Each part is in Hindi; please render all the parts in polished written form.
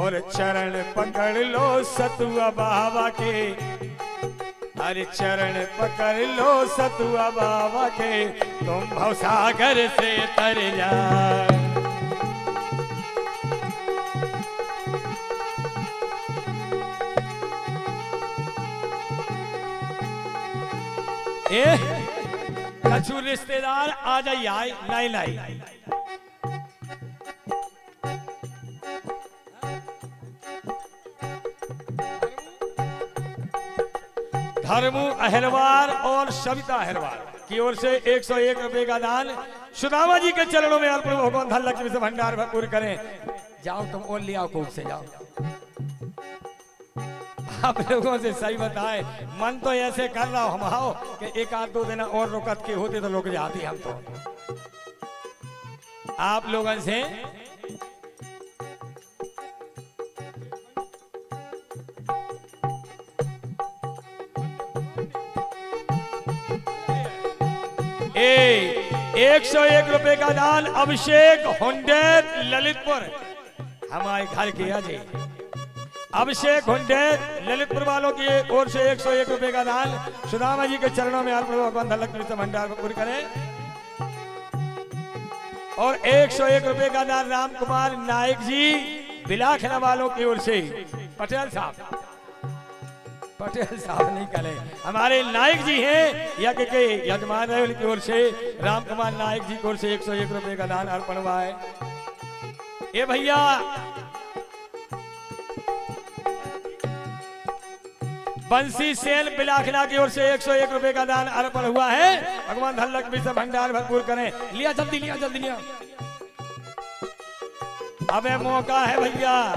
और चरण पकड़ लो सतुआ बाबा के, अरे चरण पकड़ लो सतुआ बाबा के, तुम भवसागर से तर जाओ। कछु रिश्तेदार आ जाइए, आए नहीं नहीं धर्मू अहरवार और सविता अहरवार की ओर से 101 रुपए का दान सुदामा जी के चरणों में अर्पण। भगवान धन लक्ष्मी से भंडार भरपूर करें। जाओ तुम और ले आओ खूब से जाओ। आप लोगों से सही बताए, मन तो ऐसे कर रहा हम आओ कि एक आध दो दिन और रुकत के होते तो लोग जाते हम तो। आप लोगों से ए 101 रुपए का दान अभिषेक हुंडेर ललितपुर हमारे घर के अजय अभिषेक हुंडेर ललितपुर वालों की ओर से 101 रुपए का दान सुदामा जी के चरणों में अर्पण। भगवान धन लक्ष्मी से भंडार पूरी करें। और 101 रुपए का दान राम कुमार नायक जी बिलाखना वालों की ओर से पटेल साहब नहीं करें, हमारे नायक जी हैं यज्ञ के यजमान है, उनकी ओर से राम कुमार नायक जी की ओर से 101 रुपए का दान अर्पण हुआ है। ये भैया बंसी सेन बिलाखना की ओर से 101 रुपए का दान अर्पण हुआ है। भगवान धन लक्ष्मी से भंडार भरपूर करें। लिया जल्दी लिया। अबे मौका है भैया।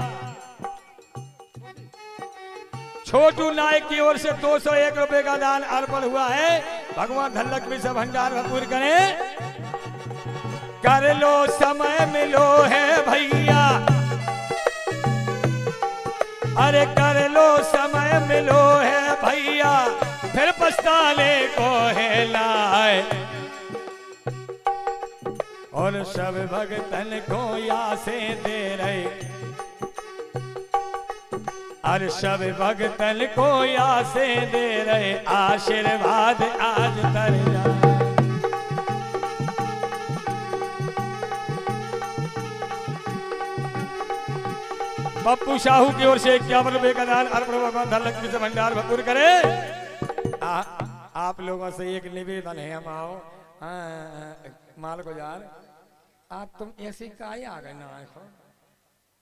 छोटू नायक की ओर से 201 रुपए का दान अर्पण हुआ है। भगवान धन लक्ष्मी से भंडार भरपूर करें। कर लो समय मिलो है भैया, अरे कर लो समय मिलो है भैया, फिर पछताने को है लाए। और सब भगतन को यासे दे रहे, और सब भगतन को यासे दे रहे, आशीर्वाद आज तर जाए। पप्पू साहू की ओर से 51 रुपए का दान अर्पण। भगवान धन लक्ष्मी से भंडार भरपूर करे। आप लोगों से एक निवेदन है, हम आओ माल गुजार, आप तुम ऐसे काहे आ गए ना,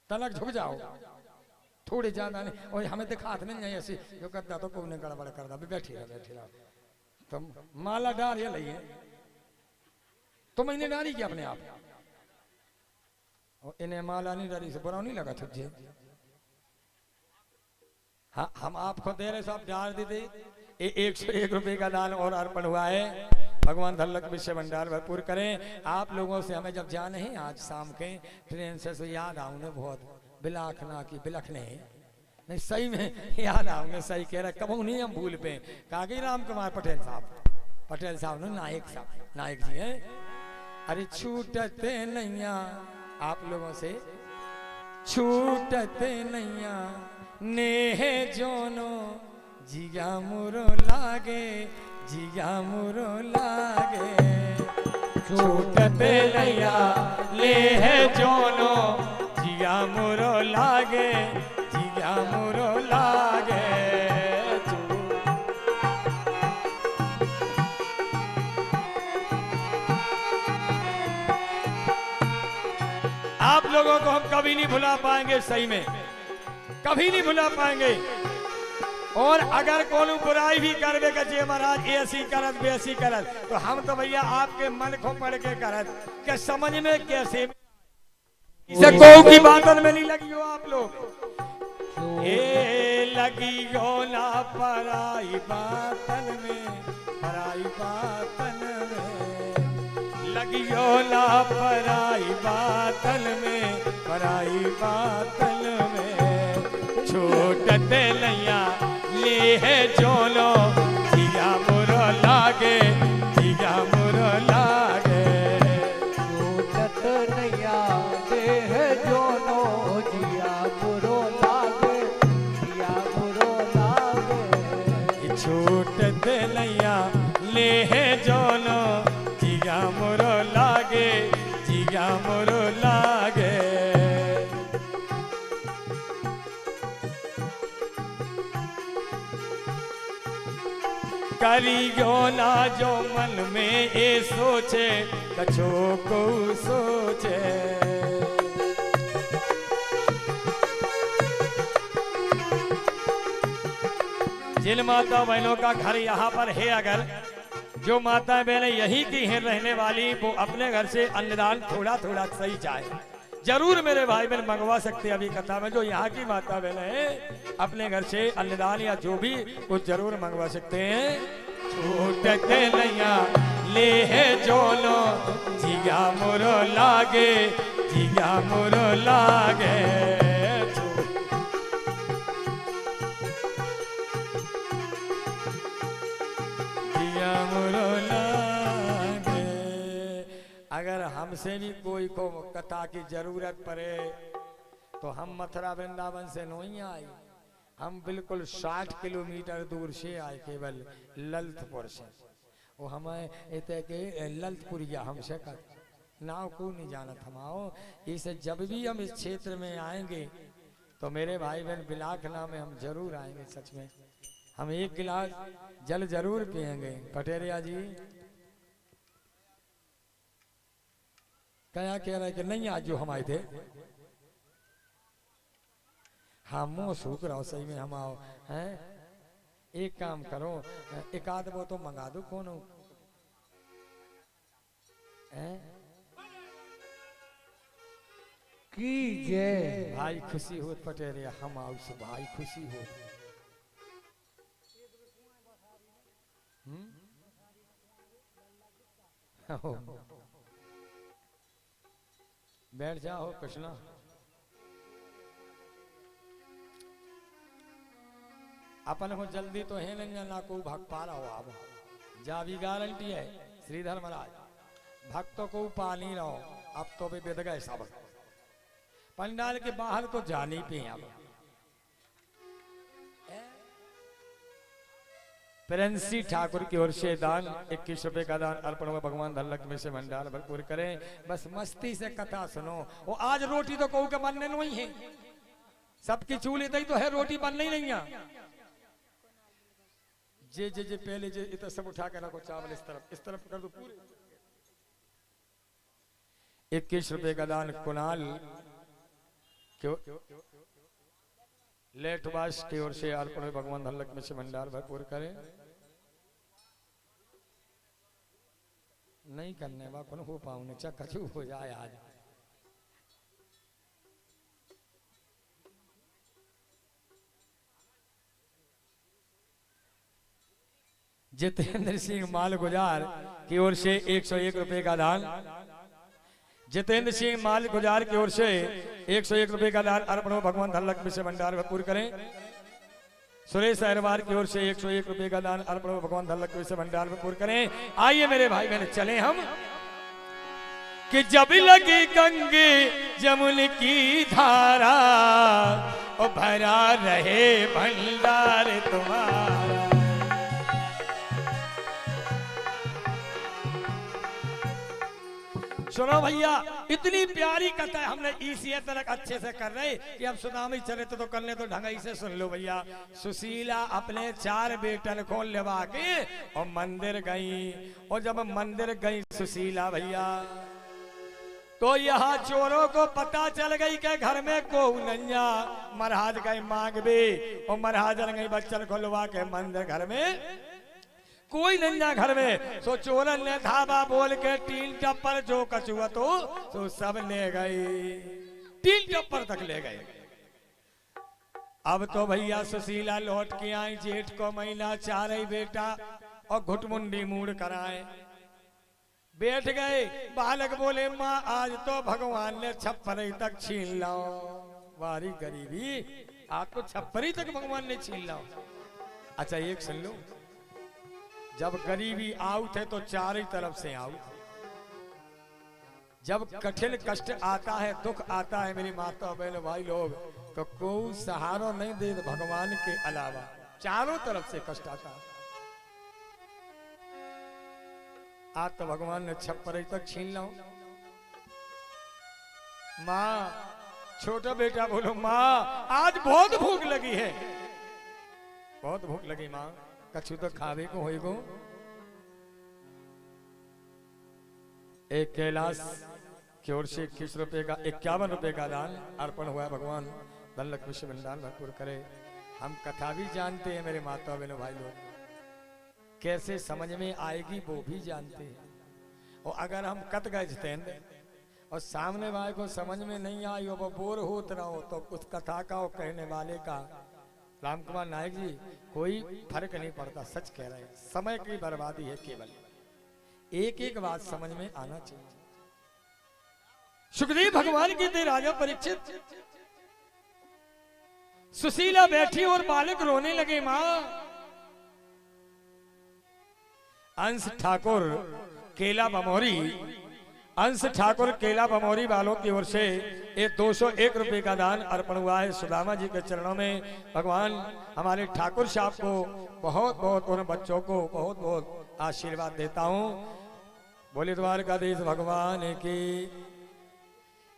तनक झुक जाओ थोड़े ज्यादा नहीं। और हमें दिखात नहीं ऐसे जो करता तो कोई गड़बड़ कर दा। बैठी रहा तुम माला डाल ये लइए तो मैंने डाली क्या अपने आप, और इन्हें माला नहीं डाली से बुरा नहीं लगा तुझे। हाँ हम आपको दे रहे सब डाल दे। 101 रुपए का दान और अर्पण हुआ है। भगवान धन लक्ष्मी से भंडार भरपूर करें। आप लोगों से हमें जब जाने हैं आज शाम के ट्रेन से याद आऊंगे बहुत बिलाखना की बिलखने नहीं सही में याद आऊंगे। सही कह रहा, कबू नहीं हम भूल पे। कागी राम कुमार पटेल साहब ने नायक जी हैं। अरे छूटते नैया आप लोगों से, छूटते नैया नेह जोनो, जिया मुरो लागे, जिया मुरो लागे। छूटते नैया नेह जोनो, जिया मुरो लागे, जिया मुरो लागे। आप लोगों को हम कभी नहीं भुला पाएंगे, सही में कभी नहीं भुला पाएंगे। और अगर कोनो बुराई भी करवे के महाराज ऐसी करत वैसी करत, तो हम तो भैया आपके मन को पढ़ के करत के समझ में कैसे इसे को की बातन में नहीं लगी हो आप लोग। ये लगी हो ना पराई बातन में, पराई बातन में लगी हो ना पराई बातन में, पराई बातन में। छूटते नैया ले है जोलो, जिया मुरो लागे, जिया मुरो लागे। छूटत नैया ले है जोलो, जिया मुरो करियो ना जो मन में ये सोचे कछो को सोचे। जिन माता बहनों का घर यहाँ पर है, अगर जो माता बहनें यही की हैं रहने वाली, वो अपने घर से अन्नदान थोड़ा थोड़ा सही चाहे जरूर मेरे भाई बहन मंगवा सकते हैं। अभी कथा में जो यहाँ की माता बहन है अपने घर से अन्नदान या जो भी कुछ जरूर मंगवा सकते हैं। छूटते नैया ले है जोलो जिया मोरो लागे, जिया मोरो लागे। जिया मोरो लागे। अगर हमसे भी कोई को कथा की जरूरत पड़े तो हम मथुरा वृंदावन से नहीं आए, हम बिल्कुल 60 किलोमीटर दूर से आए, केवल ललितपुर से। वो हमें इतने के ललितपुरिया हमसे कर नाव को नहीं जानत हम आओ। इसे जब भी हम इस क्षेत्र में आएंगे तो मेरे भाई बहन बिलाख नाम में हम जरूर आएंगे। सच में हम एक गिलास जल जरूर पिएंगे। पटेरिया जी क्या कह रहे कि नहीं आज जो हम आए थे, हाँ मुँह सूख रहा हो सही में हम आओ हैं। एक काम करो, एक आध वो तो मंगा दो कौन है की जय। भाई खुशी हो पटेरिया हम आओ से भाई खुशी हो। बैठ जाओ कृष्णा। अपन को जल्दी तो है नहीं ना को भक्त पा रहा हो। अब जा भी गारंटी है श्रीधर महाराज भक्तों को पा नहीं रहो। अब तो भी बेद गए सब पंडाल के बाहर तो जानी पे अब प्रेंसी ठाकुर की ओर से दान 21 रुपए का दान अर्पण हुआ। भगवान धनलक में से भंडार भरपूर करें। बस मस्ती से कथा सुनो। वो आज रोटी तो कहू के बनने नहीं है, सबकी चूल्हे तई तो है, रोटी बनने ही नहीं है। जे पहले जे इतना सब उठा के रखो चावल इस तरफ कर दो पूरे। 21 रुपए का दान कुणाल क्यों लेटवास की ओर से अर्पण भगवान धनलक में से भंडार भरपूर करें। नहीं करने वा कौन हो पाऊंगे चकचू हो जाए आज। जितेंद्र सिंह माल गुजार की ओर से 101 रुपए का दान। जितेंद्र सिंह माल गुजार की ओर से 101 रुपए का दान अर्पण हो। भगवान धनलक में से भंडार भरपूर करें। सुरेश अहरवार की ओर से 101 रुपए का दान अर्पण हो। भगवान धनलक में से भंडार भरपूर करें। आइए मेरे भाई बहन चले हम कि जब लगी गंगे जमुन की धारा और भरा रहे भंडार तुम्हारा। सुनो भैया इतनी प्यारी कथा है, हमने इसी तरह अच्छे से कर रहे कि अब सुनामी चले तो करने तो ढंग से सुन लो भैया। सुशीला अपने 4 बेटन को लेवा के और मंदिर गई। और जब मंदिर गई सुशीला भैया तो यहाँ चोरों को पता चल गई कि घर में को नैया। महाराज गए मांग भी और महाराज गई बच्चन को लुवा के मंदिर घर में कोई नैया घर में। सो चोरन ने धाबा बोल के 3 टप्पर जो कछुआ तो सब ले गई, 3 टप्पर तक ले गए। अब तो भैया सुशीला लौट के आई। जेठ को महीना 4 बेटा और घुटमुंडी मूड कराए बैठ गए। बालक बोले माँ आज तो भगवान ने छप्पर तक छीन लाओ। वारी गरीबी आज तो छप्पर तक भगवान ने छीन लाओ। अच्छा एक सुन लो, जब गरीबी आउट है तो 4 तरफ से आउट। जब कठिन कष्ट आता है दुख आता है मेरी माता बहन भाई लोग तो कोई सहारा नहीं दे भगवान के अलावा। चारों तरफ से कष्ट आता है। आज तो भगवान ने छप्पर तक छीन लो। माँ छोटा बेटा बोलो माँ आज बहुत भूख लगी है, बहुत भूख लगी माँ। कछु तो खावे को होएगो। एक कैलाश की ओर से 21 रुपए का 51 रुपए का दान अर्पण हुआ। भगवान धन लक्ष्मी से भंडार भरपूर करे। हम कथा भी जानते हैं मेरे माता बहनों भाई लोग, कैसे समझ में आएगी वो भी जानते हैं। और अगर हम कत गए स्टैंड और सामने वाले को समझ में नहीं आई और वो बोर होत रहा हो तो उस कथा का और कहने वाले का, राम कुमार नायक जी, कोई फर्क नहीं पड़ता। सच कह रहे हैं, समय की बर्बादी है केवल। एक एक बात समझ में आना चाहिए। सुखदेव भगवान की थे राजा परीक्षित। सुशीला बैठी और बालक रोने लगे। मां अंश ठाकुर केला बमोरी, अंश ठाकुर केला बमोरी वालों की ओर से ये 201 रुपए का दान अर्पण हुआ है। सुदामा जी के चरणों में भगवान हमारे ठाकुर साहब को बहुत बहुत और बच्चों को बहुत बहुत आशीर्वाद देता हूं। बोले द्वारकाधीश भगवान की।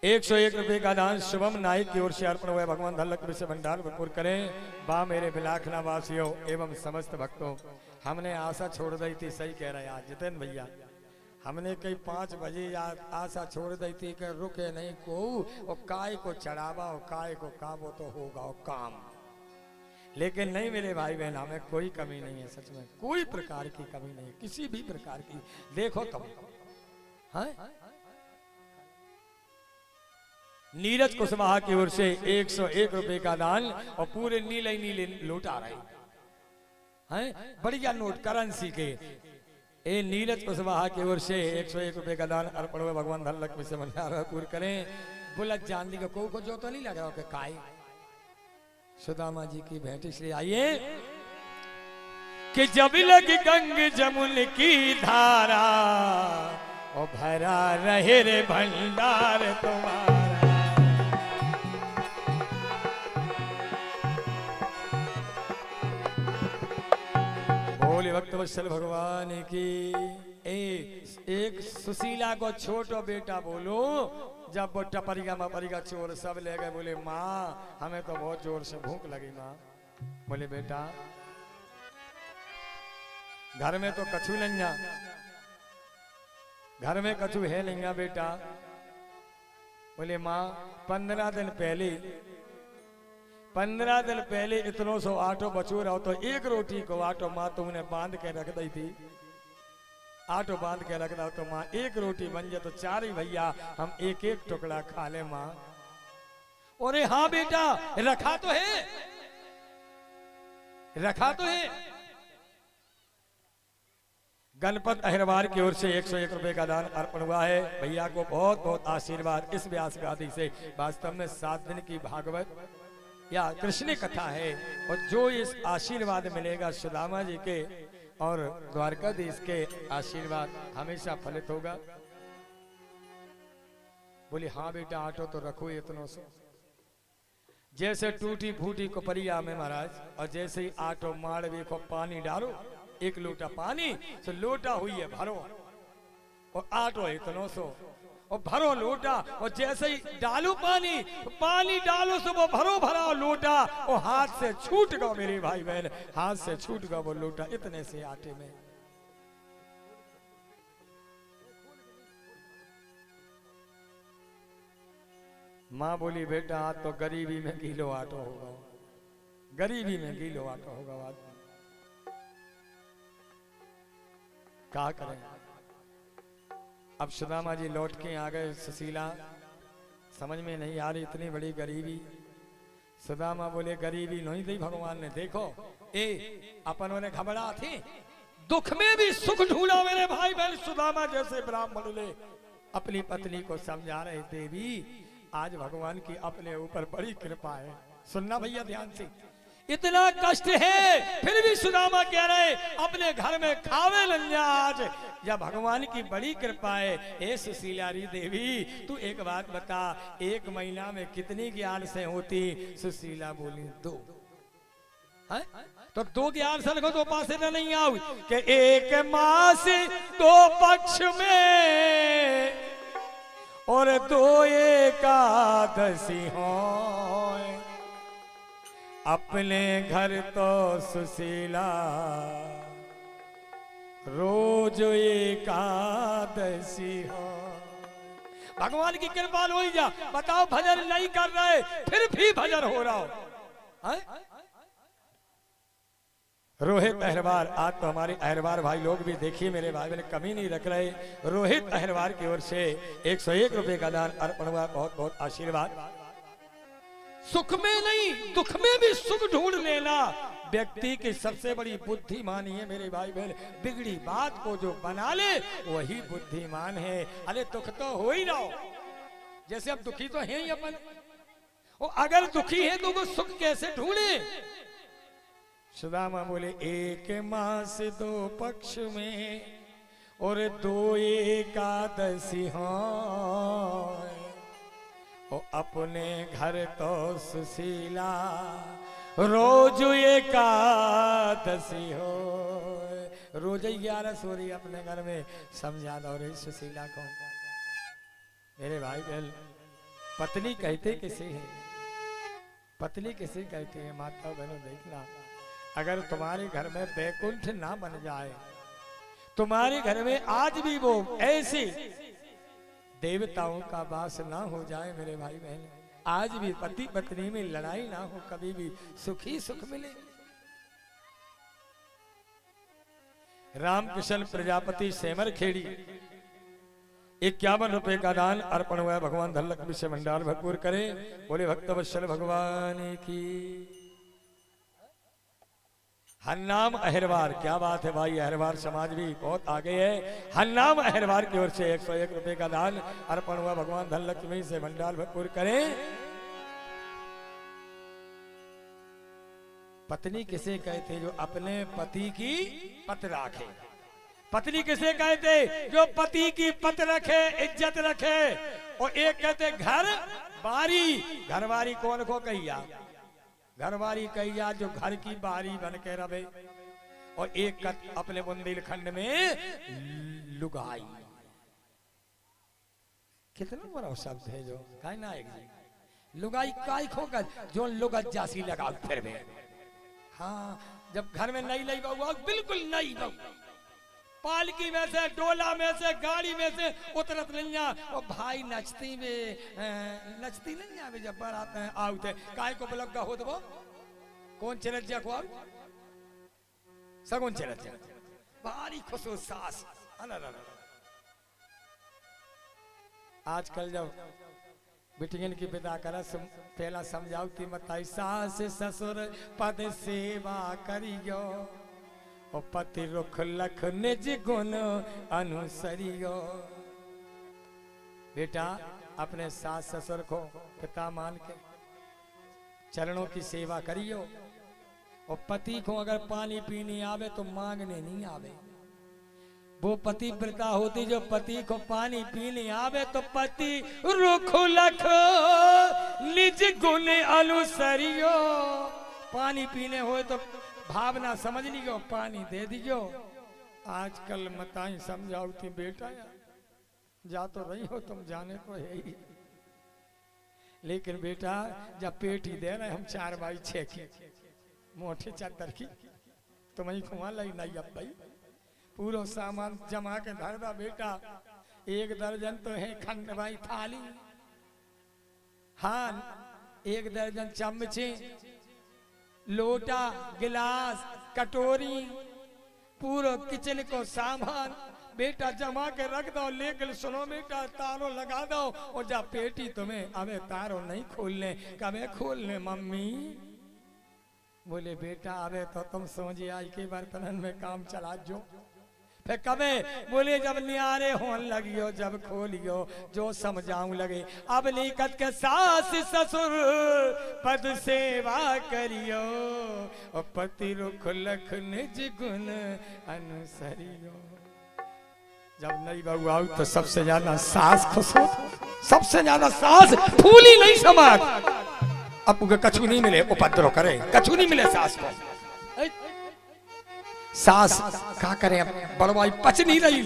101 रुपए का दान शुभम नायक की ओर से अर्पण हुआ है। भगवान धन लक्ष्मी से भंडार भरपूर करें। बा मेरे बिलाखना वासियों एवं समस्त भक्तों, हमने आशा छोड़ दी थी। सही कह रहे हैं आज जितेंद्र भैया, हमने कई 5 बजे आशा छोड़ दी थी कि रुके नहीं को और काय को चढ़ावा और काय को काबो तो होगा और काम। लेकिन नहीं मेरे भाई बहन, हमें कोई कमी नहीं है। सच में कोई प्रकार की कमी नहीं, किसी भी प्रकार की। देखो तुम, हाँ नीरज कुशवाहा की ओर से 101 रुपए का दान और पूरे नीले नीले लौट आ रहे हैं। बढ़िया नोट करेंसी के। ए नीरज कुशवाहा की ओर से 101 रुपए का दान अर्पण हुआ। भगवान धन लक्ष्मी से भंडार पूर्ण करें। बुलत चांदी का को जो तो नहीं लग रहा कि काय सुदामा जी की भेंट। इसलिए आइए कि जब लग गंग जमुन की धारा और भरा रहे रे भंडार तुम्हारा। बोले भक्त वत्सल भगवान की। एक सुशीला को छोटो बेटा बोलो, जब वो टपरिया मपरिया चोर सब ले गए, बोले माँ हमें तो बहुत जोर से भूख लगी। माँ बोले बेटा घर में तो कछु नहीं, घर में कछु है नहीं बेटा। बोले माँ 15 दिन पहले इतनो सो आटो बचो रहो तो एक रोटी को आटो माँ तुमने बांध के रख दी थी। आटो बांध के रख दो तो माँ एक रोटी बन जाए तो 4 ही भैया हम एक एक टुकड़ा खा ले माँ। अरे हाँ बेटा रखा तो है, रखा तो है। गणपत अहिरवार की ओर से 101 रुपए का दान अर्पण हुआ है। भैया को बहुत बहुत आशीर्वाद। इस व्यास गादी से वास्तव में 7 दिन की भागवत या कृष्ण कथा है और जो इस आशीर्वाद मिलेगा सुदामा जी के और द्वारकाधीश के आशीर्वाद हमेशा फलित होगा। बोली हाँ बेटा आटो तो रखो इतनों से। जैसे टूटी फूटी कोपरिया में महाराज, और जैसे ही आटो माड़वे को पानी डालो, 1 लोटा पानी तो लोटा हुई है भरो और आटो इतनों सो और भरो लोटा। और जैसे ही डालो पानी डालो सो वो भरो भरा लोटा और हाथ से छूट गया मेरे भाई बहन, हाथ से छूट गया वो लोटा इतने से आटे में। माँ बोली बेटा आज तो गरीबी में किलो आटो होगा, गरीबी में किलो आटो होगा। आज क्या करें। अब सुदामा जी लौट के आ गए। सुशीला समझ में नहीं आ रही इतनी बड़ी गरीबी। सुदामा बोले गरीबी नहीं दी भगवान ने। देखो अपनों ने घबरा थे, दुख में भी सुख ढूंढा मेरे भाई बहन। सुदामा जैसे ब्राह्मण ले अपनी पत्नी को समझा रहे देवी आज भगवान की अपने ऊपर बड़ी कृपा है। सुनना भैया ध्यान से, इतना कष्ट है फिर भी सुदामा कह रहे अपने घर में खावे लंजा आज, या भगवान की बड़ी कृपा है। ए सुशीलारी देवी तू एक बात बता, 1 महीना में कितनी ग्यारसें होती? सुशीला बोली 2। है? तो 2 ग्यारसें रखो तो पास नहीं आओ कि 1 मास 2 पक्ष में और 2 एकादशी हो। अपने घर तो सुशीला रोज एकादशी हो। भगवान की कृपा हो जा। बताओ भजन नहीं कर रहे फिर भी भजन हो रहा हो। रोहित अहरवार, आज तो हमारे अहरवार भाई लोग भी देखिए मेरे भाई बहन कमी नहीं रख रहे। रोहित अहरवार की ओर से 101 रुपए का दान अर्पण हुआ। बहुत बहुत आशीर्वाद। सुख में नहीं दुख में भी सुख ढूंढ लेना व्यक्ति की सबसे बड़ी बुद्धिमानी है मेरे भाई बहन। बिगड़ी बात को जो बना ले वही बुद्धिमान है। अरे दुख तो हो ही रहा हो, जैसे अब दुखी तो है ही अपन। और अगर दुखी है तो वो सुख कैसे ढूंढे। सुदामा बोले एक मास दो पक्ष में और दो एकादशी हो। अपने घर तो सुशीला रोज एकादशी हो। रोज 11 सोरी अपने घर में समझा दो रे सुशीला को। मेरे भाई बहन पत्नी कहते किसे है, पत्नी किसे कहते हैं। माता बहनों देखना, अगर तुम्हारे घर में बैकुंठ ना बन जाए, तुम्हारे घर में आज भी वो ऐसे देवताओं का वास ना हो जाए मेरे भाई बहन, आज भी पति पत्नी में लड़ाई ना हो, कभी भी सुखी सुख मिले। रामकृष्ण प्रजापति सेमर खेड़ी 51 रुपए का दान अर्पण हुआ। भगवान धन विषय भंडार भरपूर करे। बोले भक्त वत्सल भगवान की। हन्नाम अहरवार, क्या बात है भाई, अहरवार समाज भी बहुत आगे है। हन्नाम अहरवार की ओर से 101 रुपए का दान अर्पण हुआ। भगवान धन लक्ष्मी से भंडार भरपूर करें। पत्नी किसे कहते जो अपने पति की पत रखे। पत्नी किसे कहते जो पति की पत रखे, इज्जत रखे। और एक कहते घर बारी। घरवारी कौन को कहिया, घरवारी कहिया जो घर की बारी बन के रहे। और एक अपने बुंदेलखंड में लुगाई। कितना बड़ा शब्द है जो कहीं ना एक लुगाई काय खोकर जो लुगत जासी लगा फिर में। हाँ, जब घर में नई नई बहू, बिल्कुल नई बहू, पालकी में से, डोला में से, गाड़ी में से उतरत नहीं और भाई नचती में नचती नहीं आवे। जब बारात में आउते काय को बलगा हो दबो कौन चरजा को सगुन चरजा भारी खुशो सास। आजकल जब बिटियन की विदा करा पहला समझाओती मताई सास ससुर पद सेवा करियो और पति रुख लख निज गुण अनुसरियो। बेटा अपने सास ससुर को पिता मान के चरणों की सेवा करियो। और पति को अगर पानी पीने आवे तो मांगने नहीं आवे। वो पतिव्रता होती जो पति को पानी पीने आवे तो पति रुख लख निज गुण अनुसरियो। पानी पीने हो तो भावना समझ लियो, पानी दे दियो। आजकल मताई समझाओ थी बेटा जा तो रही हो तुम, जाने को है ही, लेकिन बेटा जब पेट ही दे रहे हम 4 बाई 6 की मोटे चादर की तुम्हें खुआ लाई नहीं। अब भाई पूरा सामान जमा के धर दा बेटा। 1 दर्जन तो है खंड भाई थाली, हाँ 1 दर्जन चमचे, लोटा, गिलास, कटोरी, पूरा किचन को सामान बेटा जमा के रख दो। लेकिन सुनो बेटा तारो लगा दो और जब पेटी तुम्हें अबे तारो नहीं खोलने, कबे खोलने मम्मी। बोले बेटा अबे तो तुम समझिए आज के बर्तन में काम चला जो। फिर कबे बोले जब नियारे होन लगियो, जब खोलियो जो समझाऊं लगे। अब निकट के सास ससुर पद सेवा करियो और पति रुख लख निज गुण अनुसरियो। जब नई बहू आओ तो सबसे ज्यादा सास खुश हो, सबसे ज्यादा सास फूली नहीं समाज। अब कछु नहीं मिले उपद्रव करे, कछु नहीं मिले सास को। सास क्या करे, बड़वाई पच नहीं रही।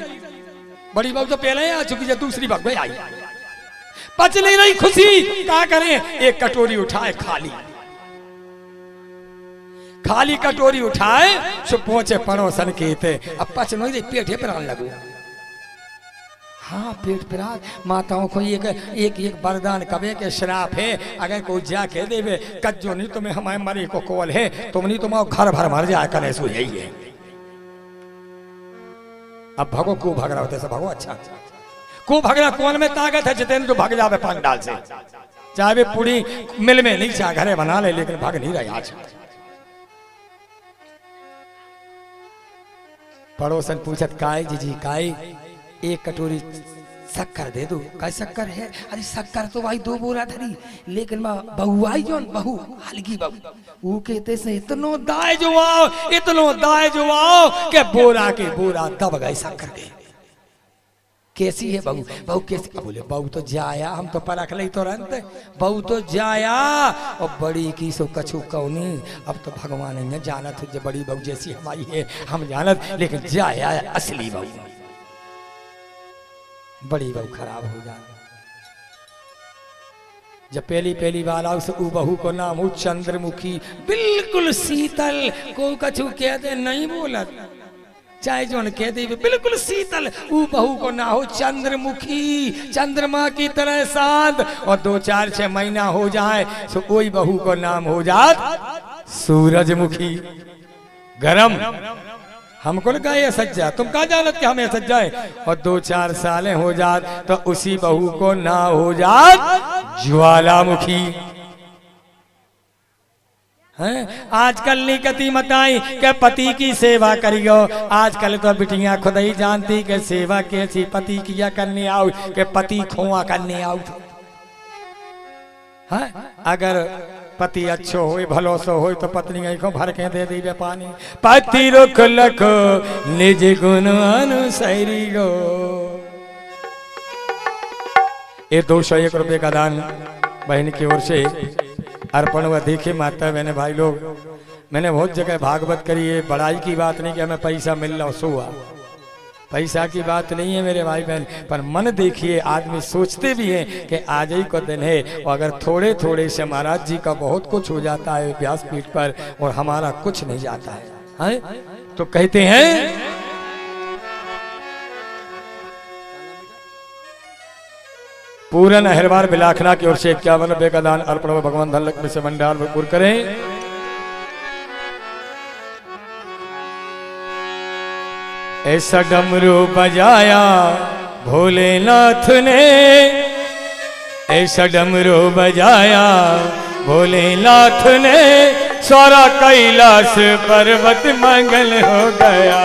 बड़ी बहू तो पहले आ चुकी है, दूसरी बहू में आई पच नहीं रही खुशी। क्या करें, एक कटोरी उठाए खाली। खाली कटोरी उठाए सो पहुंचे पड़ोसन के थे अब पचनो पेट है प्राण लगो। हाँ पेट पिरात माताओं को एक एक एक वरदान कबे के श्राप है अगर कोई जाके देवे कज्जो नहीं तुम्हें हमारे मरी को कोल है तुम नहीं तुम घर भर मर जाए करे सो यही है। अब भगो को भग रहा होते सब भगो अच्छा को भग रहा कौन में ताकत है जितेंद्र तो भग जावे पंडाल से चाहे वे पूरी मिल में नहीं चाहे घरे बना ले लेकिन भाग नहीं रहे आज। पड़ोसन पूछत काय जी काय एक कटोरी शक्कर दे दो काय शक्कर है अरे शक्कर तो भाई 2 बोरा धरी लेकिन मां बहू आई जोन बहू हल्की बहू वो कहते से इतनो दाए जो आओ के बोरा दब गए शक्कर के। कैसी है बहू बहू कैसी बोले बहू तो जाया हम तो परख ले तुरंत बहू तो जाया और बड़ी की सो कछु कौनी अब तो भगवान ने जानत जो बड़ी बहू जैसी हमारी है हम जानत लेकिन जाया असली बहू बड़ी बहू खराब हो जाए। जब पहली बार आओ से बहू को नाम हो चंद्रमुखी बिल्कुल शीतल को कछु कह दे नहीं बोलत चाहे जो कह दे बिल्कुल शीतल वो बहू को ना हो चंद्रमुखी चंद्रमा की तरह शांत और 2-4-6 महीना हो जाए तो कोई बहू को नाम हो जात सूरजमुखी गरम। हमको लगा ये सज्जा तुम कहा जानत कि हमें सज्जा है और 2-4 सालें हो जात तो उसी बहू को ना हो जात ज्वालामुखी हैं। आजकल निकती मताई के पति की सेवा करियो आजकल तो बिटियां खुद ही जानती के सेवा कैसी पति किया करने आओ के पति खोआ करने आओ। हाँ अगर पति अच्छो हो भलो सो हो तो पत्नी को भर के दे दी पानी पति रुख लखो निज गुण अनुसरी गो। ये 201 रुपए का दान बहन की ओर से अर्पण हुआ। देखे माता बहने भाई लोग मैंने बहुत जगह भागवत करी है बड़ाई की बात नहीं कि हमें पैसा मिल रहा सो हुआ पैसा की बात नहीं है मेरे भाई बहन पर मन देखिए आदमी सोचते भी हैं कि आज ही को दिन है और अगर थोड़े थोड़े से महाराज जी का बहुत कुछ हो जाता है व्यासपीठ पर और हमारा कुछ नहीं जाता है, तो कहते हैं पूरन अहरवार बिलाखना की ओर से 51 रुपए का दान अर्पण भगवान धन लक्ष्मी से भंडार भरपूर करें। ऐसा डमरू बजाया भोलेनाथ ने ऐसा डमरू बजाया भोलेनाथ ने सारा कैलाश पर्वत मंगल हो गया।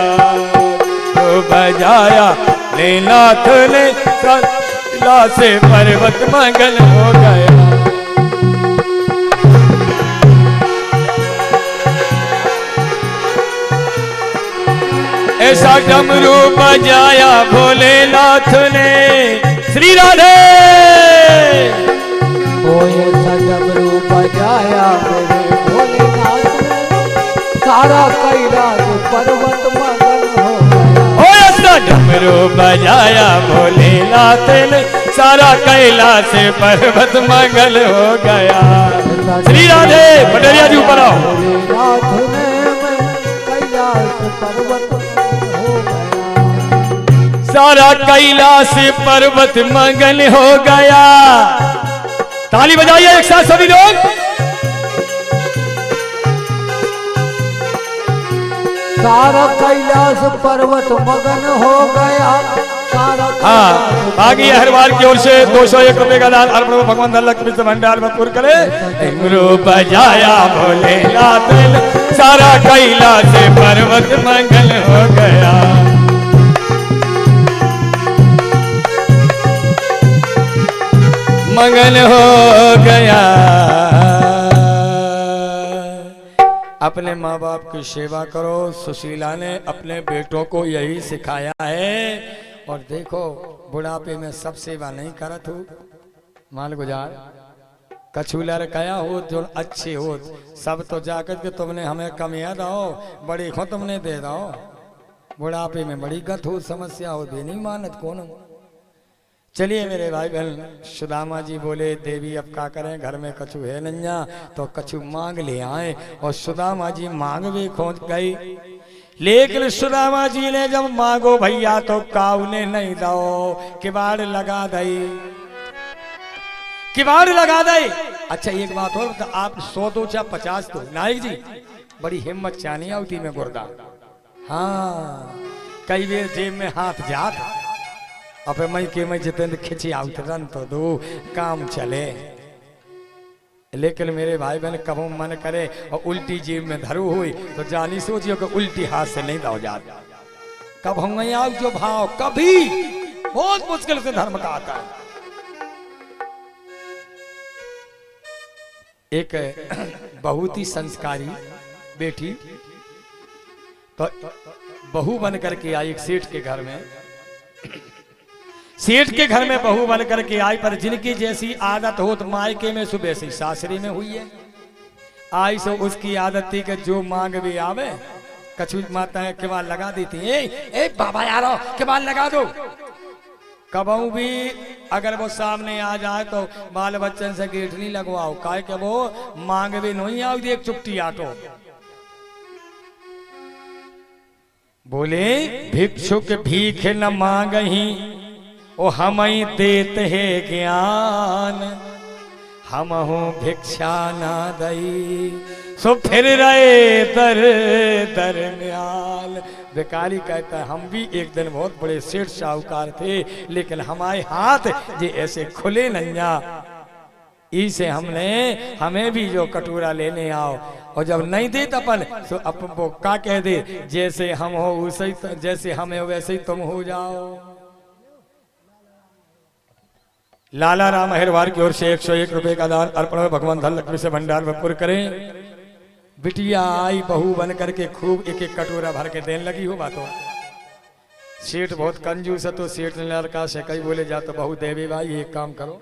तो बजाया भोलेनाथ ने कैलाश पर्वत मंगल हो गया। ऐसा डमरू बजाया भोलेनाथ ने श्री राधे ऐसा डमरू बजाया भोलेनाथ ने सारा कैलाश पर्वत मंगल हो गया। ऐसा डमरू बजाया भोलेनाथ ने सारा कैलाश पर्वत मंगल हो गया। श्री राधे पटरिया जी ऊपर आओ। भोलेनाथ ने कैलाश पर्वत सारा कैलाश पर्वत मंगल हो गया। ताली बजाइए एक साथ सभी लोग। सारा कैलाश पर्वत मगन हो गया। हाँ बागी अहरवार की ओर से 201 रुपए का दान अर्पण भगवान धन लक्ष्मी से भंडार भरपूर करे। डमरू बजाया भोलेनाथ ने सारा कैलाश पर्वत मंगल हो गया। मंगल हो गया। अपने माँ बाप की सेवा करो। सुशीला ने अपने बेटों को यही सिखाया है। और देखो बुढ़ापे में सब सेवा नहीं करत हो माल गुजार कछूलर कया हो जो अच्छे हो सब तो जाकर के तुमने हमें कमिया दो बड़ी खो तुमने दे दो। बुढ़ापे में बड़ी गत हो समस्या हो दे नहीं मानत कौन चलिए मेरे भाई बहन, सुदामा जी बोले देवी अब क्या करें, घर में कछु है नैया, तो कछु मांग ले आए। और सुदामा जी मांग भी खोज गई, लेकिन सुदामा जी ने जब मांगो भैया तो काऊ ने नहीं दो, किबाड़ लगा दई, किबाड़ लगा दई। अच्छा एक बात और, तो आप 100 दो चाहे 50 दो, नायक जी बड़ी हिम्मत चाहनी आती में गुर्दा। हाँ कई बार जेब में हाथ जात, अब मैं जितने खिंची आउतरन तो दो काम चले। लेकिन मेरे भाई बहन कबो मन करे और उल्टी जेब में धरू हुई तो जानी सोचियो कि उल्टी हाथ से नहीं दो जात। कब हम आओ जो भाव कभी बहुत मुश्किल से धर्म का आता है। एक बहुत ही संस्कारी बेटी तो बहू बन करके आई एक सेठ के घर में। सेठ के घर में बहू बन करके आई, पर जिनकी जैसी आदत हो तो मायके में सुबह से सासरी में हुई है। आई सो उसकी आदत थी कि जो मांग भी आवे कछु माताएं किबाड़ लगा देती, ए बाबा यारो किबाड़ लगा दो। कबहू भी अगर वो सामने आ जाए तो बाल बच्चन से गेट नहीं लगवाओ, काहे के वो मांग भी नहीं आओ, एक चुपटी आटो। बोले भिक्षुक भीख न मांगही, ओ हम ही देते है ज्ञान, हम हो भिक्षा ना दई, सो फिर रहे दर दरम्यान। बेकारी कहता है हम भी एक दिन बहुत बड़े सेठ साहूकार थे, लेकिन हमारे हाथ जे ऐसे खुले नैया, इसे हमें भी जो कटोरा लेने आओ, और जब नहीं दे अपन तो अपन वो का कह दे, जैसे हम हो उसे जैसे हमें वैसे ही तुम हो जाओ। लाला राम अहिरवार की ओर से 101 रुपए का दान अर्पण में भगवान धन लक्ष्मी से भंडार भरपूर करें। बिटिया आई बहू बन करके खूब एक एक कटोरा भर के देने लगी हो बातों। सेठ बहुत कंजूस है तो सेठ ने लड़का से कई बोले जा तो बहू देवी भाई एक काम करो,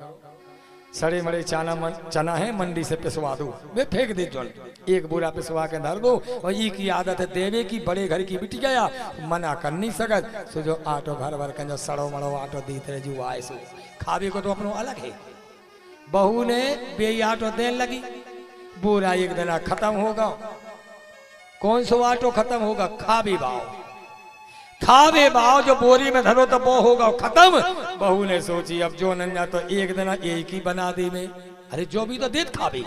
सड़े मड़े चना है मंडी से पिसवा दो, वे फेंक दे जल, एक बोरा पिसवा के धर दो। और ये की आदत है देवे की, बड़े घर की बिटिया या मना कर नहीं सकत, सो जो आटो घर भर के जो सड़ो मड़ो आटो दीते जो आए सो खावे को तो अपनो अलग है। बहू ने बे आटो देने लगी, बोरा एक दिन खत्म होगा, कौन सो आटो खत्म होगा, खावे बाओ, खावे बाओ जो बोरी में धरो तो वो होगा खत्म। बहू ने सोची अब जो नन्या तो एक दिन एक ही बना दी में, अरे जो भी तो देत खावे